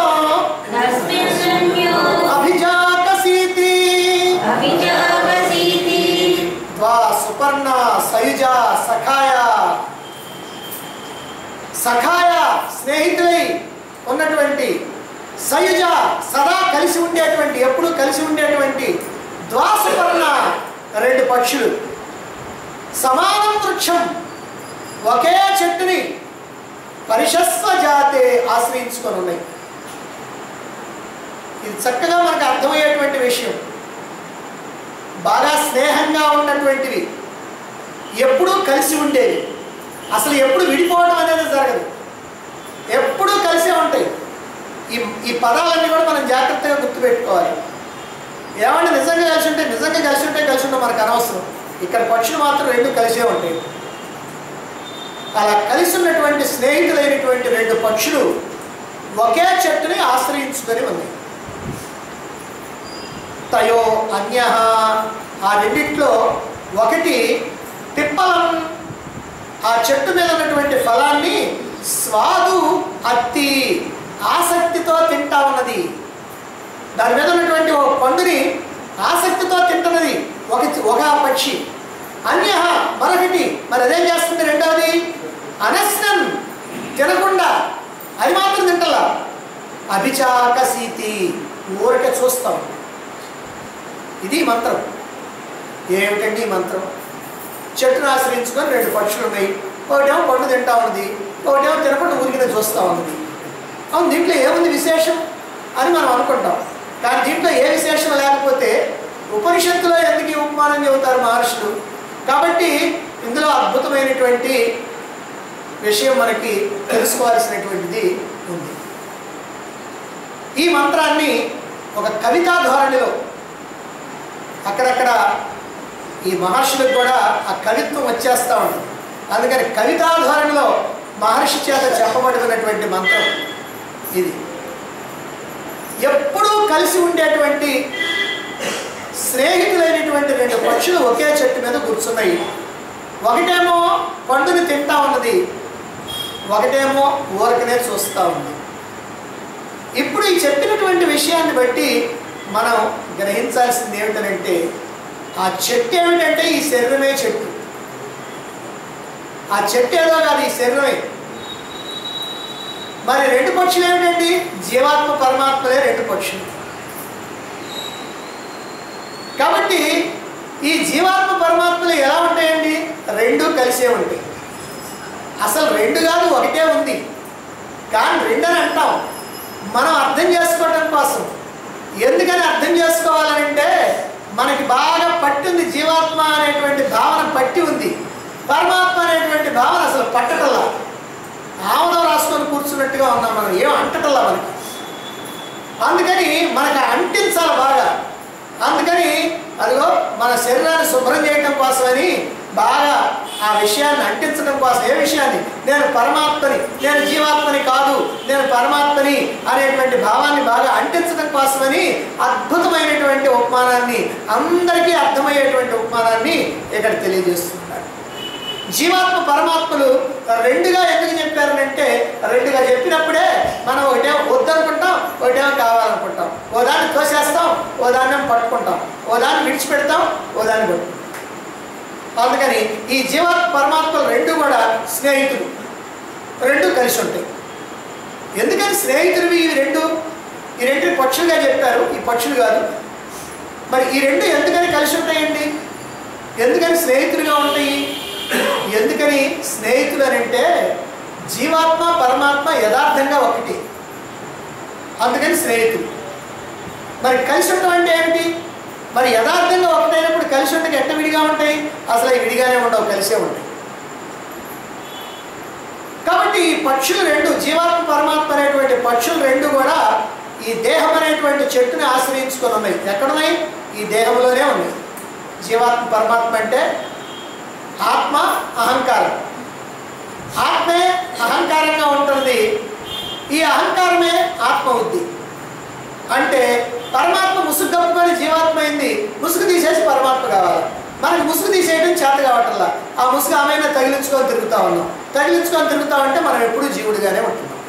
అభిజాకసీతి. సుపర్ణ సయుజ సఖాయ. సఖాయ స్నేహితులై ఉన్నటువంటి, సయుజ సదా కలిసి ఉండేటువంటి, ఎప్పుడు కలిసి ఉండేటువంటి, ద్వాసుపర్ణ రెండు పక్షులు, సమానం వృక్షం ఒకే చెట్టుని పరిషస్వ జాతే ఆశ్రయించుకొని ఉన్నాయి. ఇది చక్కగా మనకు అర్థమయ్యేటువంటి విషయం. బాగా స్నేహంగా ఉన్నటువంటివి, ఎప్పుడూ కలిసి ఉండేవి, అసలు ఎప్పుడు విడిపోవడం అనేది జరగదు, ఎప్పుడూ కలిసే ఉంటాయి. ఈ పదాలన్నీ కూడా మనం జాగ్రత్తగా గుర్తుపెట్టుకోవాలి. ఏమన్నా నిజంగా కలిసి ఉంటే మనకు అనవసరం. ఇక్కడ పక్షులు మాత్రం రెండు కలిసే ఉంటాయి. అలా కలిసి ఉన్నటువంటి స్నేహితులైనటువంటి రెండు పక్షులు ఒకే చెట్టుని ఆశ్రయించుకొని ఉన్నాయి. తయో అన్యః, ఆ రెండిట్లో ఒకటి పిప్పలం, ఆ చెట్టు మీద ఉన్నటువంటి ఫలాన్ని స్వాదు అత్తి ఆసక్తితో తింటా ఉన్నది. దాని మీద ఉన్నటువంటి ఒక పండుని ఆసక్తితో తింటున్నది ఒక పక్షి. అన్యః మరొకటి, మరి అదేం చేస్తుంది రెండవది? అనస్నన్ తినకుండా అది మాత్రం తింటలా, అభిచాకసీతి ఊరికే చూస్తాం. ఇది మంత్రం. ఏమిటండి ఈ మంత్రం? చెట్టును ఆశ్రయించుకొని రెండు పక్షులు ఉన్నాయి, ఒకటేమో పండు తింటా ఉన్నది, ఒకటేమో తినకుండా ఊరికినే చూస్తూ ఉన్నది. అవును, దీంట్లో ఏముంది విశేషం అని మనం అనుకుంటాం. కానీ దీంట్లో ఏ విశేషం లేకపోతే ఉపనిషత్తులో ఎందుకు ఈ ఉపమానం చెబుతారు మహర్షులు? కాబట్టి ఇందులో అద్భుతమైనటువంటి విషయం మనకి తెలుసుకోవాల్సినటువంటిది ఉంది. ఈ మంత్రాన్ని ఒక కవితా ధోరణిలో అక్కడక్కడ ఈ మహర్షులకు కూడా ఆ కవిత్వం వచ్చేస్తూ ఉంటుంది. అందుకని కవితా ధోరణిలో మహర్షి చేత చెప్పబడినటువంటి మంత్రం ఇది. ఎప్పుడూ కలిసి ఉండేటువంటి స్నేహితులైనటువంటి రెండు పక్షులు ఒకే చెట్టు మీద కూర్చున్నాయి. ఒకటేమో పండుని తింటా ఉన్నది, ఒకటేమో ఊరకనే చూస్తూ ఉంది. ఇప్పుడు ఈ చెప్పినటువంటి విషయాన్ని బట్టి మనం గ్రహించాల్సింది ఏమిటంటే, ఆ చెట్టు ఏమిటంటే ఈ శరీరమే చెట్టు. ఆ చెట్టు ఏదో కాదు, ఈ శరీరమే. మరి రెండు పక్షులు ఏమిటండి? జీవాత్మ పరమాత్మలే రెండు పక్షులు. కాబట్టి ఈ జీవాత్మ పరమాత్మలు ఎలా ఉంటాయండి? రెండు కలిసే ఉంటాయి. అసలు రెండు కాదు, ఒకటే ఉంది. కానీ రెండని అంటాం మనం అర్థం చేసుకోవడం కోసం. ఎందుకని అర్థం చేసుకోవాలంటే, మనకి బాగా పట్టింది జీవాత్మ అనేటువంటి భావన పట్టి ఉంది, పరమాత్మ అనేటువంటి భావన అసలు పట్టటల్లా. ఆమదం రాసుకొని కూర్చున్నట్టుగా ఉన్నాం మనం, ఏం అంటటల్లా మనకి. అందుకని మనకు అంటించాలి బాగా. అందుకని అదిగో మన శరీరాన్ని శుభ్రం చేయడం కోసమని బాగా ఆ విషయాన్ని అంటించడం కోసం. ఏ విషయాన్ని? నేను పరమాత్మని, నేను జీవాత్మని కాదు, నేను పరమాత్మని అనేటువంటి భావాన్ని బాగా అంటించడం కోసమని అద్భుతమైనటువంటి ఉపమానాన్ని, అందరికీ అర్థమయ్యేటువంటి ఉపమానాన్ని ఇక్కడ తెలియజేస్తున్నారు. జీవాత్మ పరమాత్మలు రెండుగా ఎందుకు చెప్పారనంటే, రెండుగా చెప్పినప్పుడే మనం ఒకటేమో వద్దనుకుంటాం, ఒకటేమో కావాలనుకుంటాం. ఓ దాన్ని తోసేస్తాం, ఓ దాన్ని పట్టుకుంటాం, ఓ దాన్ని విడిచిపెడతాం, ఓ దాన్ని పట్టుకుంటాం. అందుకని ఈ జీవాత్మ పరమాత్మలు రెండు కూడా స్నేహితులు, రెండు కలిసి ఉంటాయి. ఎందుకని స్నేహితులు ఈ రెండు పక్షులుగా చెప్పారు, ఈ పక్షులు కాదు. మరి ఈ రెండు ఎందుకని కలిసి ఉంటాయండి? ఎందుకని స్నేహితులుగా ఉంటాయి? ఎందుకని స్నేహితులు అని అంటే, జీవాత్మ పరమాత్మ యథార్థంగా ఒకటి, అందుకని స్నేహితులు. మరి కలిసి ఉండడం అంటే ఏమిటి? మరి యథార్థంగా ఒకటైనప్పుడు కలిసి ఉండక ఎట్ట విడిగా ఉంటాయి? అసలు అవి విడిగానే ఉండవు, కలిసే ఉంటాయి. కాబట్టి ఈ పక్షులు రెండు, జీవాత్మ పరమాత్మ అనేటువంటి పక్షులు రెండు కూడా ఈ దేహం అనేటువంటి చెట్టుని ఆశ్రయించుకొని ఉన్నాయి. ఎక్కడున్నాయి? ఈ దేహంలోనే ఉన్నాయి. జీవాత్మ పరమాత్మ అంటే ఆత్మ, అహంకారం. ఆత్మే అహంకారంగా ఉంటుంది, ఈ అహంకారమే ఆత్మ ఉంది. అంటే పరమాత్మ ముసుగు కప్పుకొని జీవాత్మ అయింది, ముసుగు తీసేసి పరమాత్మ కావాలి. మనకి ముసుగు తీసేయడం చేత కావటంలా, ఆ ముసుగు ఆమెనా తగిలించుకొని తిరుగుతూ ఉన్నాం. తగిలించుకొని తిరుగుతా ఉంటే మనం ఎప్పుడూ జీవుడిగానే ఉంటున్నాం.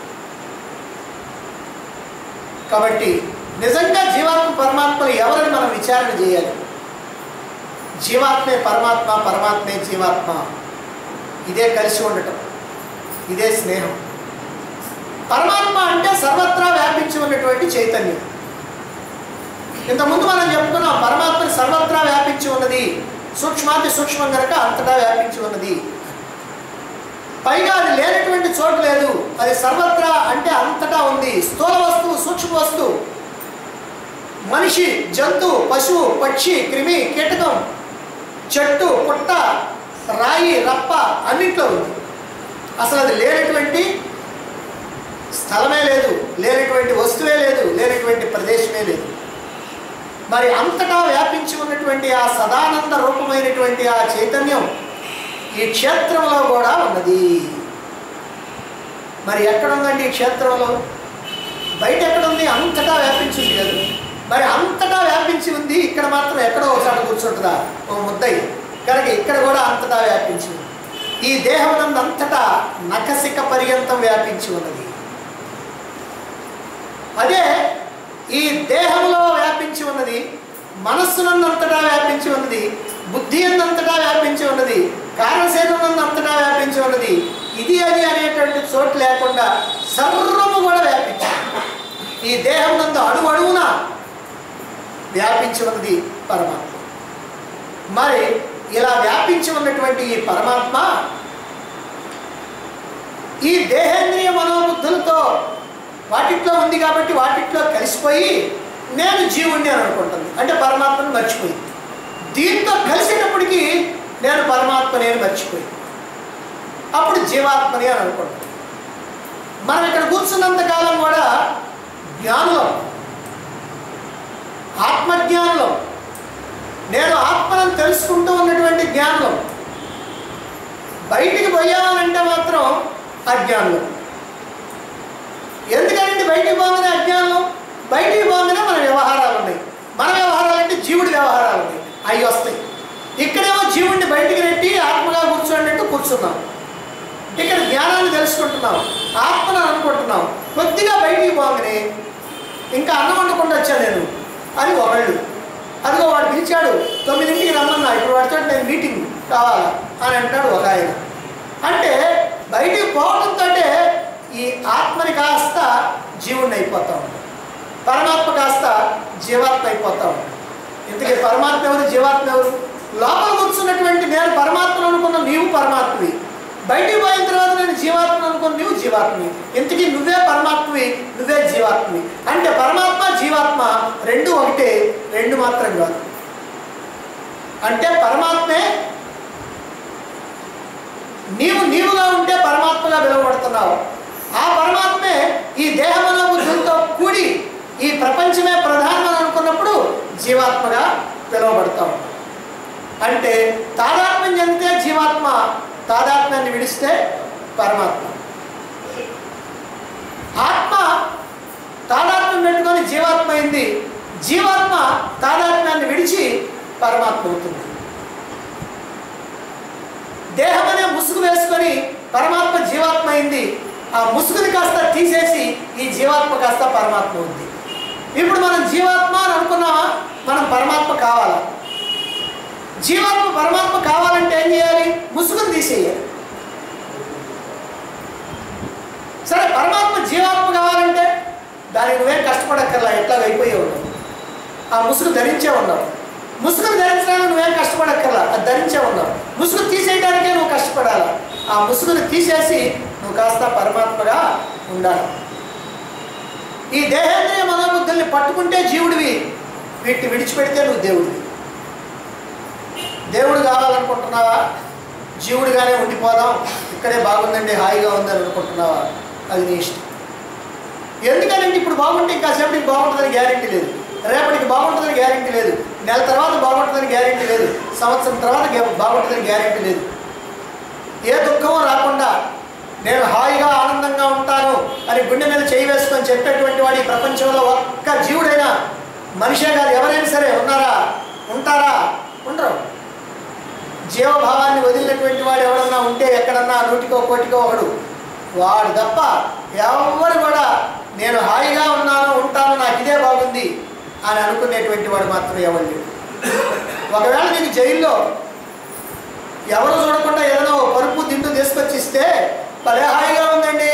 కాబట్టి నిజంగా జీవాత్మ పరమాత్మలు ఎవరని మనం విచారణ చేయాలి. జీవాత్మే పరమాత్మ, పరమాత్మే జీవాత్మ. ఇదే కలిసి ఉండటం, ఇదే స్నేహం. పరమాత్మ అంటే సర్వత్రా వ్యాపించి ఉన్నటువంటి చైతన్యం. ఇంతకుముందు మనం చెప్పుకున్నాం, పరమాత్మ సర్వత్రా వ్యాపించి ఉన్నది, సూక్ష్మాతి సూక్ష్మం కనుక అంతటా వ్యాపించి ఉన్నది. పైగా అది లేనటువంటి చోటు లేదు, అది సర్వత్రా అంటే అంతటా ఉంది. స్థూల వస్తువు, సూక్ష్మ వస్తువు, మనిషి, జంతువు, పశువు, పక్షి, క్రిమి, కీటకం, చెట్టు, పుట్ట, రాయి, రప్ప అన్నింటిలో ఉంది. అసలు అది లేనటువంటి స్థలమే లేదు, లేనటువంటి వస్తువే లేదు, లేనటువంటి ప్రదేశమే లేదు. మరి అంతటా వ్యాపించి ఉన్నటువంటి ఆ సదానంద రూపమైనటువంటి ఆ చైతన్యం ఈ క్షేత్రంలో కూడా ఉన్నది. మరి ఎక్కడుందండి ఈ క్షేత్రంలో? బయట ఎక్కడుంది? అంతటా వ్యాపించి ఉంది కదా. మరి అంతటా వ్యాపించి ఉంది, ఇక్కడ మాత్రం ఎక్కడో ఒకసారి కూర్చుంటుందా ఓ ముద్దయి? కనుక ఇక్కడ కూడా అంతటా వ్యాపించి ఉంది. ఈ దేహం నందు అంతటా నఖశిఖ పర్యంతం వ్యాపించి ఉన్నది. అదే ఈ దేహంలో వ్యాపించి ఉన్నది, మనస్సునంతటా వ్యాపించి ఉన్నది, బుద్ధి అంతటా వ్యాపించి ఉన్నది, కారణశరీరం అంతటా వ్యాపించి ఉన్నది. ఇది అది అనేటువంటి చోటు లేకుండా సర్వము కూడా వ్యాపించి ఈ దేహం నందు అణువు అణువున వ్యాపించి ఉన్నది పరమాత్మ. మరి ఇలా వ్యాపించి ఉన్నటువంటి ఈ పరమాత్మ ఈ దేహేంద్రియ మనోబుద్ధులతో వాటిట్లో ఉంది కాబట్టి వాటిట్లో కలిసిపోయి నేను జీవుణ్ణి అని అనుకుంటుంది. అంటే పరమాత్మను మర్చిపోయింది. దీంతో కలిసేటప్పటికీ నేను పరమాత్మని అని మర్చిపోయింది. అప్పుడు జీవాత్మని అని అనుకుంటాను. మనం ఇక్కడ కూర్చున్నంతకాలం కూడా జ్ఞానులం, ఆత్మజ్ఞానులం, నేను ఆత్మను తెలుసుకుంటూ ఉన్నటువంటి జ్ఞానులం. బయటికి పోయామనంటే మాత్రం అజ్ఞానులం. ఎందుకంటే బయటికి పోగానే అజ్ఞానం, బయటికి పోగానే మన వ్యవహారాలు ఉన్నాయి. మన వ్యవహారాలు అంటే జీవుడి వ్యవహారాలు ఉన్నాయి, అవి వస్తాయి. ఇక్కడేమో జీవుడిని బయటికి నెట్టి ఆత్మగా కూర్చోండి కూర్చున్నాం. ఇక్కడ జ్ఞానాన్ని తెలుసుకుంటున్నాం, ఆత్మను అనుకుంటున్నాం. కొద్దిగా బయటికి పోగానే ఇంకా అన్నం వండకుండా వచ్చాను నేను అని ఒకళ్ళు, అదిగో వాడు పిలిచాడు 9ంటికి రమ్మన్నా, ఇప్పుడు వాడితో నేను మీటింగ్ కావాలా అని అంటాడు ఒక ఆయన. అంటే బయటికి పోవడంతో ఈ ఆత్మని కాస్త జీవుడిని అయిపోతూ ఉంటాం, పరమాత్మ కాస్త జీవాత్మ అయిపోతూ ఉంటాం. ఇంతకీ పరమాత్మ ఎవరు, జీవాత్మ ఎవరు? లోపల కూర్చున్నటువంటి నేను పరమాత్మను అనుకున్న నీవు పరమాత్మవి, బయటికి పోయిన తర్వాత నేను జీవాత్మను అనుకున్న నీవు జీవాత్మవి. ఇంతకీ నువ్వే పరమాత్మవి, నువ్వే జీవాత్మవి. అంటే పరమాత్మ జీవాత్మ రెండు ఒకటే, రెండు మాత్రం కాదు. అంటే పరమాత్మే నీవుగా ఉంటే పరమాత్మగా పిలువబడుతున్నావు. ఆ పరమాత్మే ఈ దేహమన బుద్ధులతో కూడి ఈ ప్రపంచమే ప్రధానం అనుకున్నప్పుడు జీవాత్మగా పిలువబడతావు. అంటే తాదాత్మ్యం చెందితే జీవాత్మ, తాదాత్మ్యాన్ని విడిస్తే పరమాత్మ. ఆత్మ తాదాత్మ్యం పెట్టుకొని జీవాత్మ అయింది, జీవాత్మ తాదాత్మ్యాన్ని విడిచి పరమాత్మ అవుతుంది. దేహం అనే ముసుగు వేసుకొని పరమాత్మ జీవాత్మ అయింది, ఆ ముసుగుని కాస్త తీసేసి ఈ జీవాత్మ కాస్త పరమాత్మ ఉంది. ఇప్పుడు మనం జీవాత్మ అని అనుకున్నామా? మనం పరమాత్మ కావాలా? జీవాత్మ పరమాత్మ కావాలంటే ఏం చేయాలి? ముసుగుని తీసేయాలి. సరే, పరమాత్మ జీవాత్మ కావాలంటే దానికి నువ్వేం కష్టపడక్కర్లా, ఎట్లా అయిపోయే ఉన్నావు, ఆ ముసుగు ధరించే ఉన్నావు. ముసుగును ధరించడానికి నువ్వేం కష్టపడక్కర్లా, అది ధరించే ఉన్నావు. ముసుగు తీసేయడానికే నువ్వు కష్టపడాలి. ఆ ముసుగును తీసేసి నువ్వు కాస్త పరమాత్మగా ఉండాలి. ఈ దేహేంద్రియ మనోబుద్ధుల్ని పట్టుకుంటే జీవుడివి, వీటిని విడిచిపెడితే నువ్వు దేవుడివి. దేవుడు కావాలనుకుంటున్నావా? జీవుడిగానే ఉండిపోదాం, ఇక్కడే బాగుందండి, హాయిగా ఉందని అనుకుంటున్నావా? అది నీ ఇష్టం. ఎందుకంటే ఇప్పుడు బాగుంటే ఇంకాసేపటికి బాగుంటుందని గ్యారెంటీ లేదు, రేపటికి బాగుంటుందని గ్యారెంటీ లేదు, నెల తర్వాత బాగుంటుందని గ్యారెంటీ లేదు, సంవత్సరం తర్వాత బాగుంటుందని గ్యారెంటీ లేదు. ఏ దుఃఖమో రాకుండా నేను హాయిగా ఆనందంగా ఉంటాను అని గుండె మీద చేయి వేసుకొని చెప్పేటువంటి వాడు ఈ ప్రపంచంలో ఒక్క జీవుడైనా, మనిషే కాదు ఎవరైనా సరే ఉన్నారా? ఉంటారా? ఉండరు. జీవభావాన్ని వదిలినటువంటి వాడు ఎవడన్నా ఉంటే ఎక్కడన్నా నూటికో కోటికో ఒకడు, వాడు తప్ప ఎవరు కూడా నేను హాయిగా ఉన్నాను ఉంటాను నాకు ఇదే బాగుంది అని అనుకునేటువంటి వాడు మాత్రం ఎవరు లేడు. ఒకవేళ నీకు జైల్లో ఎవరు చూడకుండా ఏదైనా పరుపు దిండు తీసుకొచ్చిస్తే భలే హాయిగా ఉందండి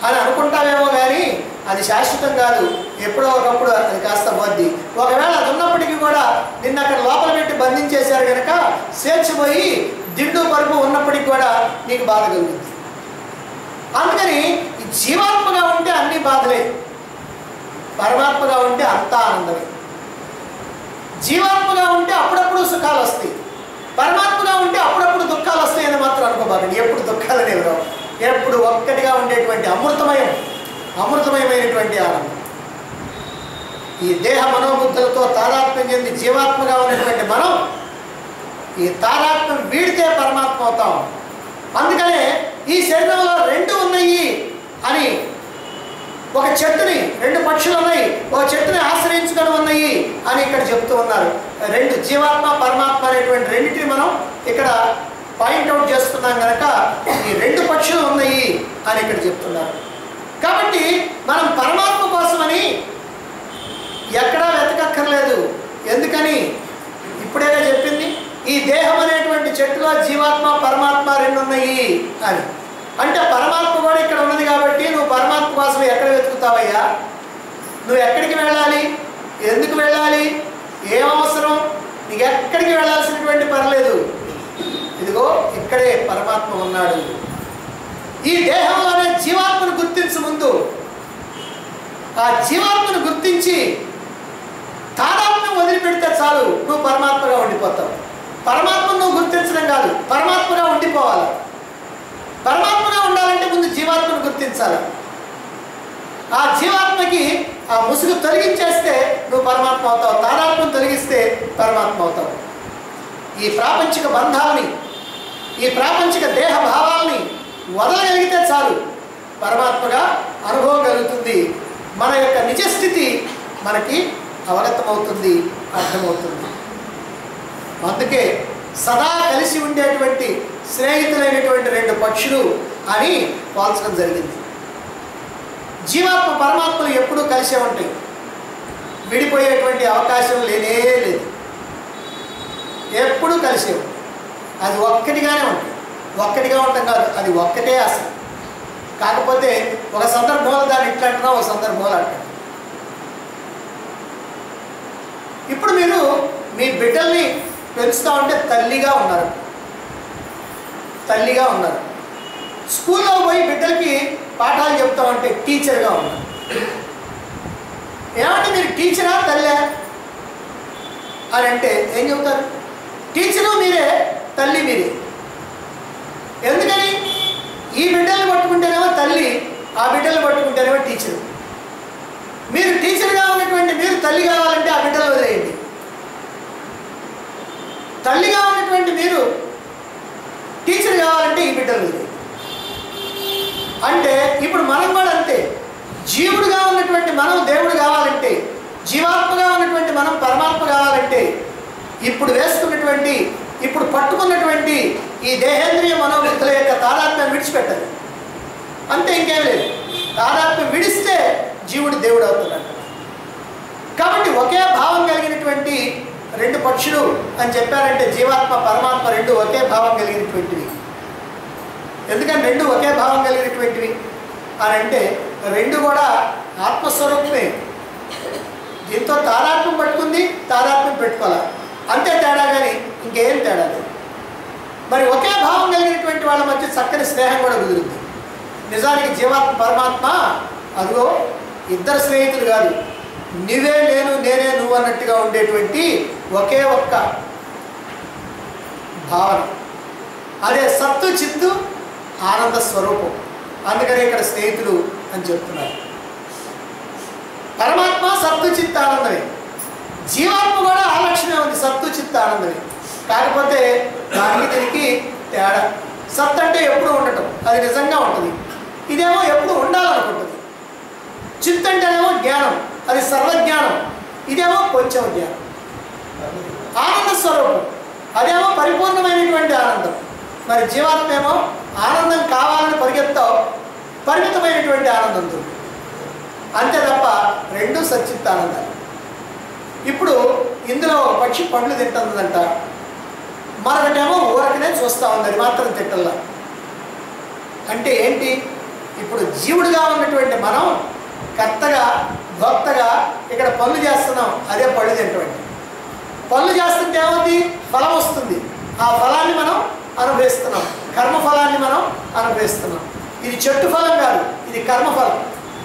అని అనుకుంటామేమో కానీ అది శాశ్వతం కాదు, ఎప్పుడో ఒకప్పుడు అది కాస్త పోద్ది. ఒకవేళ అది ఉన్నప్పటికీ కూడా నిన్న అక్కడ లోపల పెట్టి బంధించేశారు కనుక స్వేచ్ఛపోయి దిండు పరుపు ఉన్నప్పటికీ కూడా నీకు బాధ కలుగుతుంది. అందుకని ఈ జీవాత్మగా ఉంటే అన్ని బాధలే, పరమాత్మగా ఉంటే అంతా ఆనందమే. జీవాత్మగా ఉంటే అప్పుడప్పుడు సుఖాలు వస్తాయి, పరమాత్మగా ఉంటే అప్పుడప్పుడు దుఃఖాలు వస్తాయని మాత్రం అనుకోబాకండి. ఎప్పుడు దుఃఖాలు అనేవి రావు, ఎప్పుడు ఒక్కటిగా ఉండేటువంటి అమృతమయమైనటువంటి ఆనందం. ఈ దేహ మనోబుద్ధులతో తాదాత్మ్యం చెంది జీవాత్మగా ఉన్నటువంటి మనం ఈ తాదాత్మ్యం వీడితే పరమాత్మ అవుతాం. అందుకనే ఈ శరీరంలో రెండు ఉన్నాయి అని, ఒక చెట్టుని, రెండు పక్షులు ఉన్నాయి, ఒక చెట్టుని ఆశ్రయించుకొని ఉన్నాయి అని ఇక్కడ చెప్తూ ఉన్నారు. రెండు జీవాత్మ పరమాత్మ అనేటువంటి రెండింటిని మనం ఇక్కడ పాయింట్అవుట్ చేస్తున్నాం కనుక ఈ రెండు పక్షులు ఉన్నాయి అని ఇక్కడ చెప్తున్నారు. కాబట్టి మనం పరమాత్మ కోసమని ఎక్కడా వెతకక్కర్లేదు. ఎందుకని? ఇప్పుడేగా చెప్పింది, ఈ దేహం అనేటువంటి చెట్టులో జీవాత్మ పరమాత్మ రెండు ఉన్నాయి అని. అంటే పరమాత్మ కూడా ఇక్కడ ఉన్నది కాబట్టి నువ్వు పరమాత్మ కోసం ఎక్కడ వెతుకుతావయ్యా? నువ్వు ఎక్కడికి వెళ్ళాలి? ఎందుకు వెళ్ళాలి? ఏం అవసరం? నీకు ఎక్కడికి వెళ్ళాల్సినటువంటి పర్లేదు. ఇదిగో ఇక్కడే పరమాత్మ ఉన్నాడు. ఈ దేహంలోనే జీవాత్మను గుర్తించు. ముందు ఆ జీవాత్మను గుర్తించి తాదాత్మ్యం వదిలిపెడితే చాలు, నువ్వు పరమాత్మగా ఉండిపోతావు. పరమాత్మను నువ్వు గుర్తించడం కాదు, పరమాత్మగా ఉండిపోవాలి. పరమాత్మగా ఉండాలంటే ముందు జీవాత్మను గుర్తించాలి. ఆ జీవాత్మకి ఆ ముసుగు తొలగించేస్తే నువ్వు పరమాత్మ అవుతావు, తాదాత్మ్యం తొలగిస్తే పరమాత్మ అవుతావు. ఈ ప్రాపంచిక బంధాలని, ఈ ప్రాపంచిక దేహ భావాలని వదలగలిగితే చాలు, పరమాత్మగా అనుభవం కలుగుతుంది. మన యొక్క నిజస్థితి మనకి అవగతమవుతుంది, అర్థమవుతుంది. అందుకే సదా కలిసి ఉండేటువంటి స్నేహితులైనటువంటి రెండు పక్షులు అని పోల్చడం జరిగింది. జీవాత్మ పరమాత్మలు ఎప్పుడూ కలిసే ఉంటాయి, విడిపోయేటువంటి అవకాశం లేనే లేదు, ఎప్పుడూ కలిసే ఉంటాయి. అది ఒక్కటిగానే ఉంటుంది, ఒక్కటిగా ఉంటాం కాదు, అది ఒక్కటే అసలు. కాకపోతే ఒక సందర్భంలో దాన్ని ఇట్లా అంటున్నాం, ఒక సందర్భంలో అంటాం. ఇప్పుడు మీరు మీ బిడ్డల్ని పెంచుతా ఉంటే తల్లిగా ఉన్నారు, తల్లిగా ఉన్నారు. స్కూల్లో పోయి బిడ్డలకి పాఠాలు చెప్తామంటే టీచర్గా ఉన్నారు. ఏమంటే మీరు టీచరా తల్లి అని అంటే ఏం చెప్తారు? టీచరు మీరే, తల్లి మీరే. ఎందుకని? ఈ బిడ్డల్ని పట్టుకుంటేనేమో తల్లి, ఆ బిడ్డల్ని పట్టుకుంటేనేమో టీచరు. మీరు టీచర్గా ఉన్నటువంటి మీరు తల్లి కావాలంటే ఆ బిడ్డలు వదిలేయండి. తల్లిగా ఉన్నటువంటి మీరు టీచర్ కావాలంటే ఈ బిడ్డలు వదిలేయండి. అంటే ఇప్పుడు మనం కూడా అంతే, జీవుడుగా ఉన్నటువంటి మనం దేవుడు కావాలంటే, జీవాత్మగా ఉన్నటువంటి మనం పరమాత్మ కావాలంటే ఇప్పుడు వేసుకున్నటువంటి, ఇప్పుడు పట్టుకున్నటువంటి ఈ దేహేంద్రియ మనోబుద్ధుల యొక్క తాదాత్మ్యం విడిచిపెట్టాలి. అంతే, ఇంకేం లేదు. తాదాత్మ్యం విడిస్తే జీవుడు దేవుడు అవుతున్నాడు. కాబట్టి ఒకే భావం కలిగినటువంటి రెండు పక్షులు అని చెప్పారంటే జీవాత్మ పరమాత్మ రెండు ఒకే భావం కలిగినటువంటివి. ఎందుకంటే రెండు ఒకే భావం కలిగినటువంటివి అని అంటే రెండు కూడా ఆత్మస్వరూపమే. దీంతో తాదాత్మ్యం పట్టుకుంది, తాదాత్మ్యం పెట్టుకోవాలి, అంతే తేడా, కానీ ఇంకేం తేడా లేదు. మరి ఒకే భావం కలిగినటువంటి వాళ్ళ మధ్య చక్కని స్నేహం కూడా కుదురుద్ది. నిజానికి జీవాత్మ పరమాత్మ అదిగో ఇద్దరు స్నేహితులు కాదు, నువ్వే నేను నేనే నువ్వు అన్నట్టుగా ఉండేటువంటి ఒకే ఒక్క భావన. అదే సత్తు చిత్తు ఆనంద స్వరూపం. అందుకనే ఇక్కడ స్నేహితులు అని చెప్తున్నారు. పరమాత్మ సత్తు చిత్త ఆనందమే, జీవాత్మ కూడా ఆ లక్షణమే ఉంది, సత్తు చిత్త ఆనందమే. కాకపోతే దానికి దీనికి తేడా. సత్ అంటే ఎప్పుడు ఉండటం, అది నిజంగా ఉంటుంది. ఇదేమో ఎప్పుడు ఉండాలనుకుంటుంది. చిత్ అంటేనేమో జ్ఞానం, అది సర్వజ్ఞానం. ఇదేమో కొంచెం జ్ఞానం. ఆనంద స్వరూపం, అదేమో పరిపూర్ణమైనటువంటి ఆనందం. మరి జీవాత్మ ఏమో ఆనందం కావాలని పరిగెత్తావు, పరిమితమైనటువంటి ఆనందంతో. అంతే తప్ప రెండు సచ్చిత్త ఆనందాలు. ఇప్పుడు ఇందులో పక్షి పండ్లు తింటుందంట, మరొకటేమో ఊరకనే చూస్తూ ఉంది, అది మాత్రం తిట్టల్లా. అంటే ఏంటి? ఇప్పుడు జీవుడిగా ఉన్నటువంటి మనం కర్తగా భోక్తగా ఇక్కడ పనులు చేస్తున్నాం, అదే పళ్ళు తింటటువంటి. పనులు చేస్తుంటే ఏమవుతుంది? ఫలం వస్తుంది. ఆ ఫలాన్ని మనం అనుభవిస్తున్నాం, కర్మఫలాన్ని మనం అనుభవిస్తున్నాం. ఇది చెట్టు ఫలం కాదు, ఇది కర్మఫలం.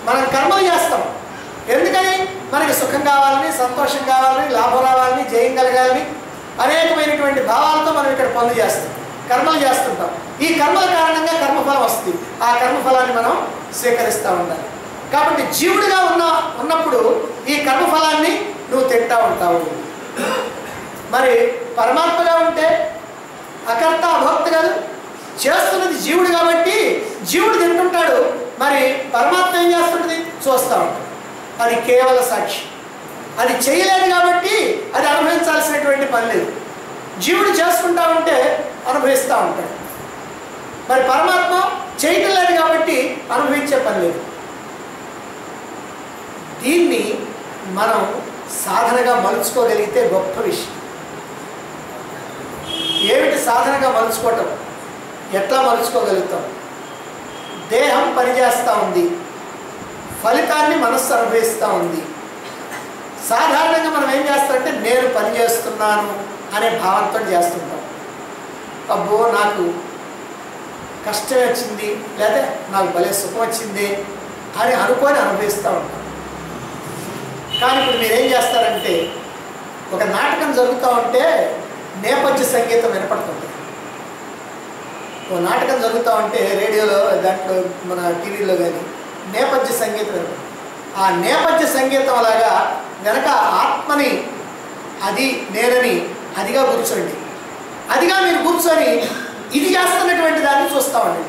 మనం కర్మలు చేస్తాం. ఎందుకని? మనకి సుఖం కావాలని, సంతోషం కావాలని, లాభం రావాలని, జయం కలగాలని అనేకమైనటువంటి భావాలతో మనం ఇక్కడ పనులు చేస్తాం, కర్మలు చేస్తుంటాం. ఈ కర్మల కారణంగా కర్మఫలం వస్తుంది. ఆ కర్మఫలాన్ని మనం స్వీకరిస్తూ ఉండాలి. కాబట్టి జీవుడిగా ఉన్నప్పుడు ఈ కర్మఫలాన్ని నువ్వు తింటూ ఉంటావు. మరి పరమాత్మగా ఉంటే అకర్త అభోక్త కాదు, చేస్తున్నది జీవుడు కాబట్టి జీవుడు తింటుంటాడు. మరి పరమాత్మ ఏం చేస్తుంటుంది? చూస్తూ ఉంటాడు. అది కేవల సాక్షి. అది చేయలేదు కాబట్టి అది అనుభవించాల్సినటువంటి పని లేదు. జీవుడు చేసుకుంటా ఉంటే అనుభవిస్తూ ఉంటాడు. మరి పరమాత్మ చేయటం లేదు కాబట్టి అనుభవించే పని లేదు. దీన్ని మనం సాధనగా మలుచుకోగలిగితే గొప్ప విషయం. ఏమిటి సాధనగా మలుచుకోవటం? ఎట్లా మలుచుకోగలుగుతాం? దేహం పనిచేస్తూ ఉంది, ఫలితాన్ని మనస్సు అనుభవిస్తూ ఉంది. సాధారణంగా మనం ఏం చేస్తామంటే నేను పని చేస్తున్నాను అనే భావంతో చేస్తుంటాం. అబ్బో నాకు కష్టం వచ్చింది, లేదా నాకు భలే సుఖం వచ్చింది అని అనుకొని అనుభవిస్తూ ఉంటాం. కానీ ఇప్పుడు మీరేం చేస్తారంటే ఒక నాటకం జరుగుతూ ఉంటే నేపథ్య సంగీతం వినపడుతుంది. ఓ నాటకం జరుగుతూ ఉంటే రేడియోలో, దాంట్లో మన టీవీలో కానీ నేపథ్య సంగీతం వినపడుతుంది. ఆ నేపథ్య సంగీతం అలాగా వెనక ఆత్మని, అది నేనని అదిగా కూర్చోండి. అదిగా మీరు కూర్చొని ఇది చేస్తున్నటువంటి దాన్ని చూస్తామండి.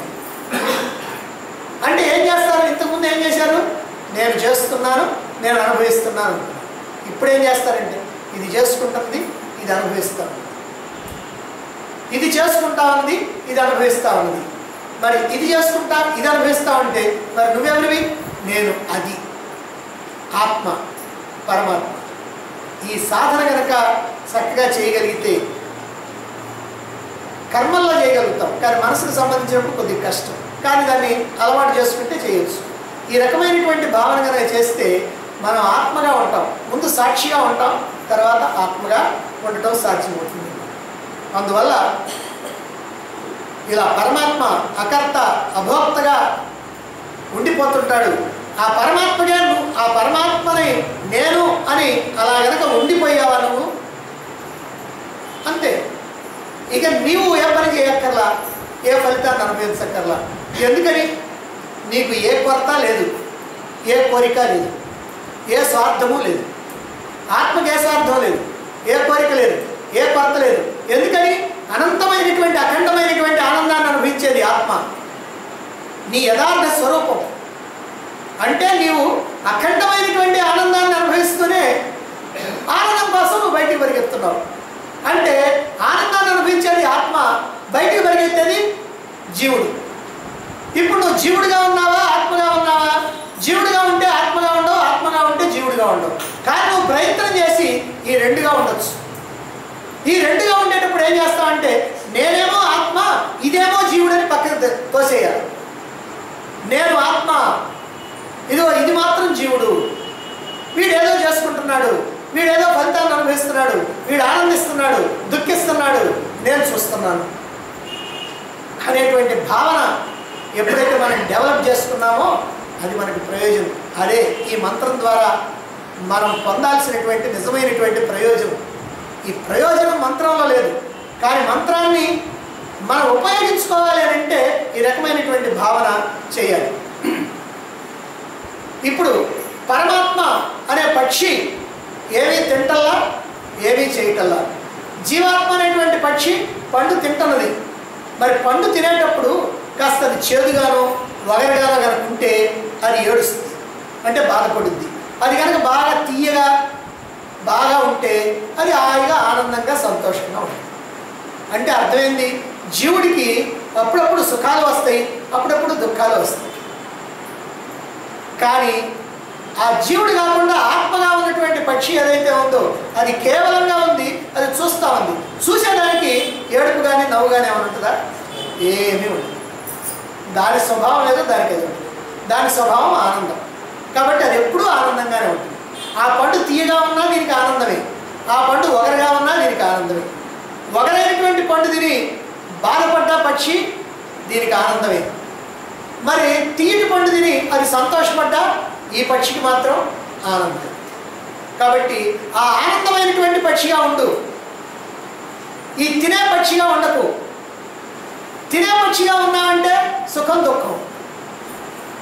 అంటే ఏం చేస్తారు? ఇంతకుముందు ఏం చేశారు? నేను చేస్తున్నాను, నేను అనుభవిస్తున్నాను. ఇప్పుడు ఏం చేస్తారంటే ఇది చేసుకుంటుంది, ఇది అనుభవిస్తాను. ఇది చేసుకుంటా ఉంది, ఇది అనుభవిస్తూ ఉంది. మరి ఇది చేసుకుంటా, ఇది అనుభవిస్తూ ఉంటే మరి నువ్వెవరివి? నేను అది ఆత్మ, పరమాత్మ. ఈ సాధన కనుక చక్కగా చేయగలిగితే కర్మల్లో చేయగలుగుతాం. కానీ మనసుకు సంబంధించినప్పుడు కొద్దిగా కష్టం. కానీ దాన్ని అలవాటు చేసుకుంటే చేయొచ్చు. ఈ రకమైనటువంటి భావన కనుక చేస్తే మనం ఆత్మగా ఉంటాం. ముందు సాక్షిగా ఉంటాం, తర్వాత ఆత్మగా ఉండటం సాధ్యమవుతుంది. అందువల్ల ఇలా పరమాత్మ అకర్త అభోక్తగా ఉండిపోతుంటాడు. ఆ పరమాత్మగా నువ్వు, ఆ పరమాత్మని నేను అని అలా కనుక ఉండిపోయావా నువ్వు, అంతే. ఇక నీవు ఏ పని చేయక్కర్లా, ఏ ఫలితాన్ని అనుభవించక్కర్లా. ఎందుకని? నీకు ఏ కొరత లేదు, ఏ కోరిక లేదు, ఏ స్వార్థము లేదు. ఆత్మకి ఏ స్వార్థం లేదు, ఏ కోరిక లేదు, ఏ కొరత లేదు. ఎందుకని? అనంతమైనటువంటి అఖండమైనటువంటి ఆనందాన్ని అనుభవించేది ఆత్మ, నీ యథార్థ స్వరూపం. అంటే నీవు అఖండమైనటువంటి ఆనందాన్ని అనుభవిస్తూనే ఆనందం కోసం నువ్వు బయటికి పరిగెత్తున్నావు. అంటే ఆనందాన్ని అనుభవించేది ఆత్మ, బయటికి పరిగెత్తేది జీవుడు. ఇప్పుడు నువ్వు జీవుడిగా ఉన్నావా, ఆత్మగా ఉన్నావా? జీవుడిగా ఉంటే ఆత్మగా ఉండవు, ఆత్మగా ఉంటే జీవుడిగా ఉండవు. కానీ నువ్వు ప్రయత్నం చేసి ఈ రెండుగా ఉండొచ్చు. ఈ రెండుగా ఉండేటప్పుడు ఏం చేస్తావంటే నేనేమో ఆత్మ, ఇదేమో జీవుడని పక్కన తోసేయాలి. నేను ఆత్మ, ఇదిగో ఇది మాత్రం జీవుడు, వీడేదో చేసుకుంటున్నాడు, వీడేదో ఫలితాన్ని అనుభవిస్తున్నాడు, వీడు ఆనందిస్తున్నాడు, దుఃఖిస్తున్నాడు, నేను చూస్తున్నాను అనేటువంటి భావన ఎప్పుడైతే మనం డెవలప్ చేసుకున్నామో అది మనకి ప్రయోజనం. అదే ఈ మంత్రం ద్వారా మనం పొందాల్సినటువంటి నిజమైనటువంటి ప్రయోజనం. ఈ ప్రయోజనం మంత్రంలో లేదు, కానీ మంత్రాన్ని మనం ఉపయోగించుకోవాలి అని అంటే ఈ రకమైనటువంటి భావన చేయాలి. ఇప్పుడు పరమాత్మ అనే పక్షి ఏమీ తింటల్లా, ఏమీ చేయటల్లా. జీవాత్మ అనేటువంటి పక్షి పండు తింటున్నది. మరి పండు తినేటప్పుడు కాస్త అది చేదుగానో వగరగానో కనుక ఉంటే అది ఏడుస్తుంది, అంటే బాధపడుద్ది. అది కనుక బాగా తీయగా బాగా ఉంటే అది హాయిగా ఆనందంగా సంతోషంగా ఉంటుంది. అంటే అర్థమైంది, జీవుడికి అప్పుడప్పుడు సుఖాలు వస్తాయి, అప్పుడప్పుడు దుఃఖాలు వస్తాయి. కానీ ఆ జీవుడు కాకుండా ఆత్మగా ఉన్నటువంటి పక్షి ఏదైతే ఉందో అది కేవలంగా ఉంది, అది చూస్తూ ఉంది. చూసేదానికి ఏడుపు కానీ నవ్వు కానీ ఏమైనా ఉంటుందా? ఏమీ ఉండదు. దాని స్వభావం లేదో దానికి ఏదో ఉంటుంది. దాని స్వభావం ఆనందం, కాబట్టి అది ఎప్పుడూ ఆనందంగానే ఉంటుంది. ఆ పండు తీయగా ఉన్నా దీనికి ఆనందమే, ఆ పండు ఒగరగా ఉన్నా దీనికి ఆనందమే. ఒగరైనటువంటి పండు తిని బాధపడ్డా పక్షి దీనికి ఆనందమే. మరి తీయటి పండు తిని అది సంతోషపడ్డా ఈ పక్షికి మాత్రం ఆనందం. కాబట్టి ఆ ఆనందమైనటువంటి పక్షిగా ఉండు, ఈ తినే పక్షిగా ఉండకు. తినే పక్షిగా ఉన్నావంటే సుఖం దుఃఖం,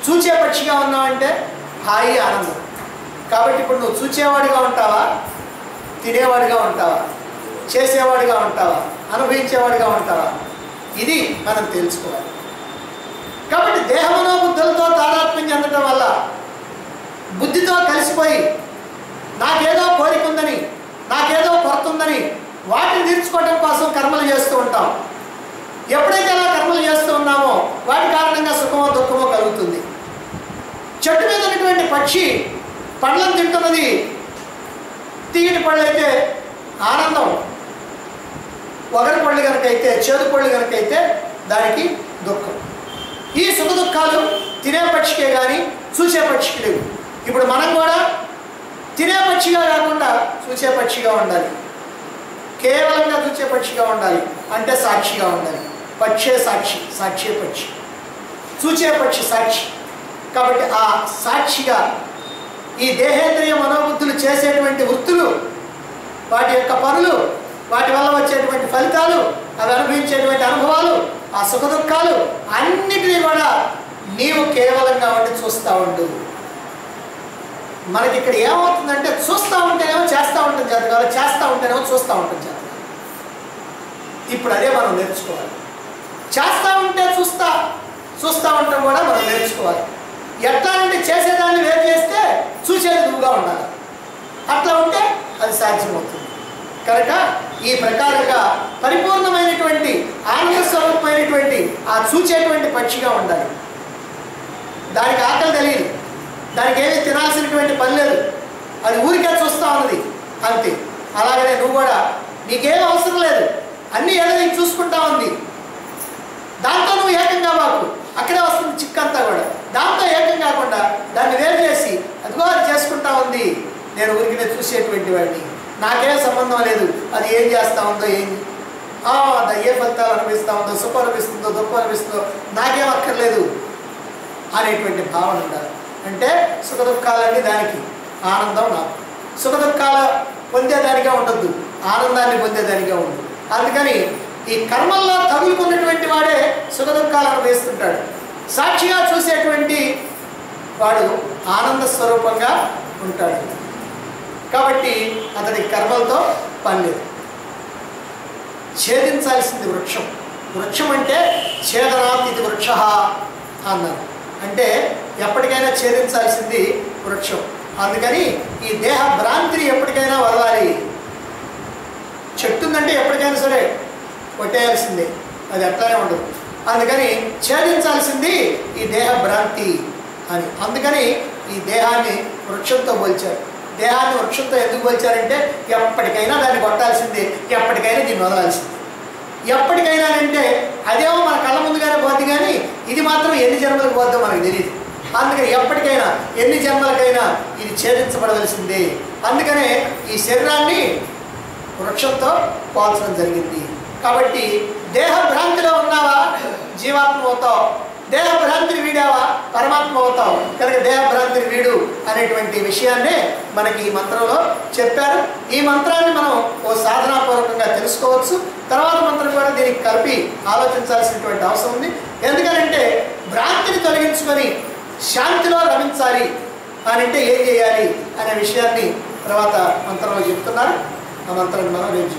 చూచే పక్షిగా ఉన్నావంటే హాయి ఆనందం. కాబట్టి ఇప్పుడు నువ్వు చూచేవాడిగా ఉంటావా, తినేవాడిగా ఉంటావా, చేసేవాడిగా ఉంటావా, అనుభవించేవాడిగా ఉంటావా? ఇది మనం తెలుసుకోవాలి. కాబట్టి దేహమనోబుద్ధులతో తాదాత్మ్యం చెందడం వల్ల బుద్ధితో కలిసిపోయి నాకేదో కోరిక ఉందని, నాకేదో కొరత ఉందని వాటిని తీర్చుకోవడం కోసం కర్మలు చేస్తూ ఉంటాం. ఎప్పుడైతే అలా కర్మలు చేస్తూ ఉన్నామో వాటి కారణంగా సుఖమో దుఃఖమో కలుగుతుంది. చెట్టు మీద ఉన్నటువంటి పక్షి పండ్లను తింటున్నది, తీయటి పళ్ళు అయితే ఆనందం, వగరు పళ్ళు కనుకైతే చేదు పళ్ళు కనుకైతే దానికి దుఃఖం. ఈ సుఖ దుఃఖాలు తినే పక్షికే కానీ చూసే పక్షికి లేవు. ఇప్పుడు మనం కూడా తినే పక్షిగా కాకుండా చూసే పక్షిగా ఉండాలి, కేవలంగా చూసే పక్షిగా ఉండాలి. అంటే సాక్షిగా ఉండాలి. పక్షే సాక్షి, సాక్షి పక్షి, చూచే పక్షి సాక్షి. కాబట్టి ఆ సాక్షిగా ఈ దేహేంద్రియ మనోబుద్ధులు చేసేటువంటి వృత్తులు, వాటి యొక్క పనులు, వాటి వల్ల వచ్చేటువంటి ఫలితాలు, అవి అనుభవించేటువంటి అనుభవాలు, ఆ సుఖ దుఃఖాలు అన్నిటినీ కూడా నీవు కేవలంగా ఉండి చూస్తూ ఉండు. మనకి ఇక్కడ ఏమవుతుందంటే చూస్తూ ఉంటేనేమో చేస్తూ ఉంటుంది చేత కాదు, చేస్తూ ఉంటేనేమో చూస్తూ ఉంటుంది చేత. ఇప్పుడు అదే మనం నేర్చుకోవాలి. చేస్తూ ఉంటే చూస్తూ ఉండటం కూడా మనం నేర్చుకోవాలి. ఎట్లా అంటే చేసేదాన్ని వేరు చేస్తే చూసేది నువ్వుగా ఉండాలి. అట్లా ఉంటే అది సాధ్యమవుతుంది. కనుక ఈ ప్రకారంగా పరిపూర్ణమైనటువంటి ఆనంద స్వరూపమైనటువంటి ఆ చూచేటువంటి పక్షిగా ఉండాలి. దానికి ఆకలి తెలియదు, దానికి ఏమీ తినాల్సినటువంటి పని లేదు, అది ఊరికే చూస్తూ ఉన్నది అంతే. అలాగనే నువ్వు కూడా నీకేం అవసరం లేదు, అన్నీ ఏదో నీకు చూసుకుంటా ఉంది. దాంతో నువ్వు ఏకంగా మాకు అక్కడే వస్తుంది చిక్కంతా కూడా. దాంతో ఏకం కాకుండా దాన్ని వేరు చేసి అదిగో అది చేసుకుంటా ఉంది, నేను ఊరికినే చూసేటువంటి వాడిని, నాకేం సంబంధం లేదు అది ఏం చేస్తూ ఉందో, అది ఏ ఫలితాలు అనిపిస్తూ ఉందో, సుఖం అనిపిస్తుందో దుఃఖం అనిపిస్తుందో నాకేం అక్కర్లేదు అనేటువంటి భావన ఉండాలి. అంటే సుఖ దుఃఖాలన్నీ దానికి, ఆనందం నాకు. సుఖ దుఃఖాలు పొందేదానిగా ఉండొద్దు, ఆనందాన్ని పొందేదానిగా ఉండదు. అందుకని ఈ కర్మల్లో తగులుకున్నటువంటి వాడే సుఖ దుఃఖాలు అనుభవిస్తుంటాడు. సాక్షిగా చూసేటువంటి వాడు ఆనంద స్వరూపంగా ఉంటాడు. కాబట్టి అతడి కర్మలతో పని లేదు. ఛేదించాల్సింది వృక్షం. వృక్షం అంటే ఛేదనాత్ ఇది వృక్ష అన్నారు. అంటే ఎప్పటికైనా ఛేదించాల్సింది వృక్షం. అందుకని ఈ దేహ భ్రాంతిని ఎప్పటికైనా వదలాలి. చెట్టు ఉందంటే ఎప్పటికైనా సరే కొట్టేయాల్సిందే, అది అట్లానే ఉండదు. అందుకని ఛేదించాల్సింది ఈ దేహ భ్రాంతి అని. అందుకని ఈ దేహాన్ని వృక్షంతో పోల్చారు. దేహాన్ని వృక్షంతో ఎందుకు పోల్చారంటే ఎప్పటికైనా దాన్ని కొట్టాల్సిందే, ఎప్పటికైనా దీన్ని వదలాల్సిందే. ఎప్పటికైనా అంటే అదేమో మన కళ్ళ ముందుగానే పోద్ది, కానీ ఇది మాత్రం ఎన్ని జన్మలకు పోద్దో మనకు తెలియదు. అందుకని ఎప్పటికైనా ఎన్ని జన్మలకైనా ఇది ఛేదించబడవలసిందే. అందుకనే ఈ శరీరాన్ని వృక్షంతో పోల్చడం జరిగింది. కాబట్టి దేహ భ్రాంతిలో ఉన్నావా జీవాత్మతో, దేహభ్రాంతిని వీడావా పరమాత్మ అవుతావు, కనుక దేహభ్రాంతిని వీడు అనేటువంటి విషయాన్నే మనకి ఈ మంత్రంలో చెప్పారు. ఈ మంత్రాన్ని మనం ఓ సాధనాపూర్వకంగా తెలుసుకోవచ్చు. తర్వాత మంత్రం కూడా దీనికి కలిపి ఆలోచించాల్సినటువంటి అవసరం ఉంది. ఎందుకనంటే భ్రాంతిని తొలగించుకొని శాంతిలో రమించాలి అని అంటే ఏం చేయాలి అనే విషయాన్ని తర్వాత మంత్రంలో చెప్తున్నారు. ఆ మంత్రాన్ని మనం రేపు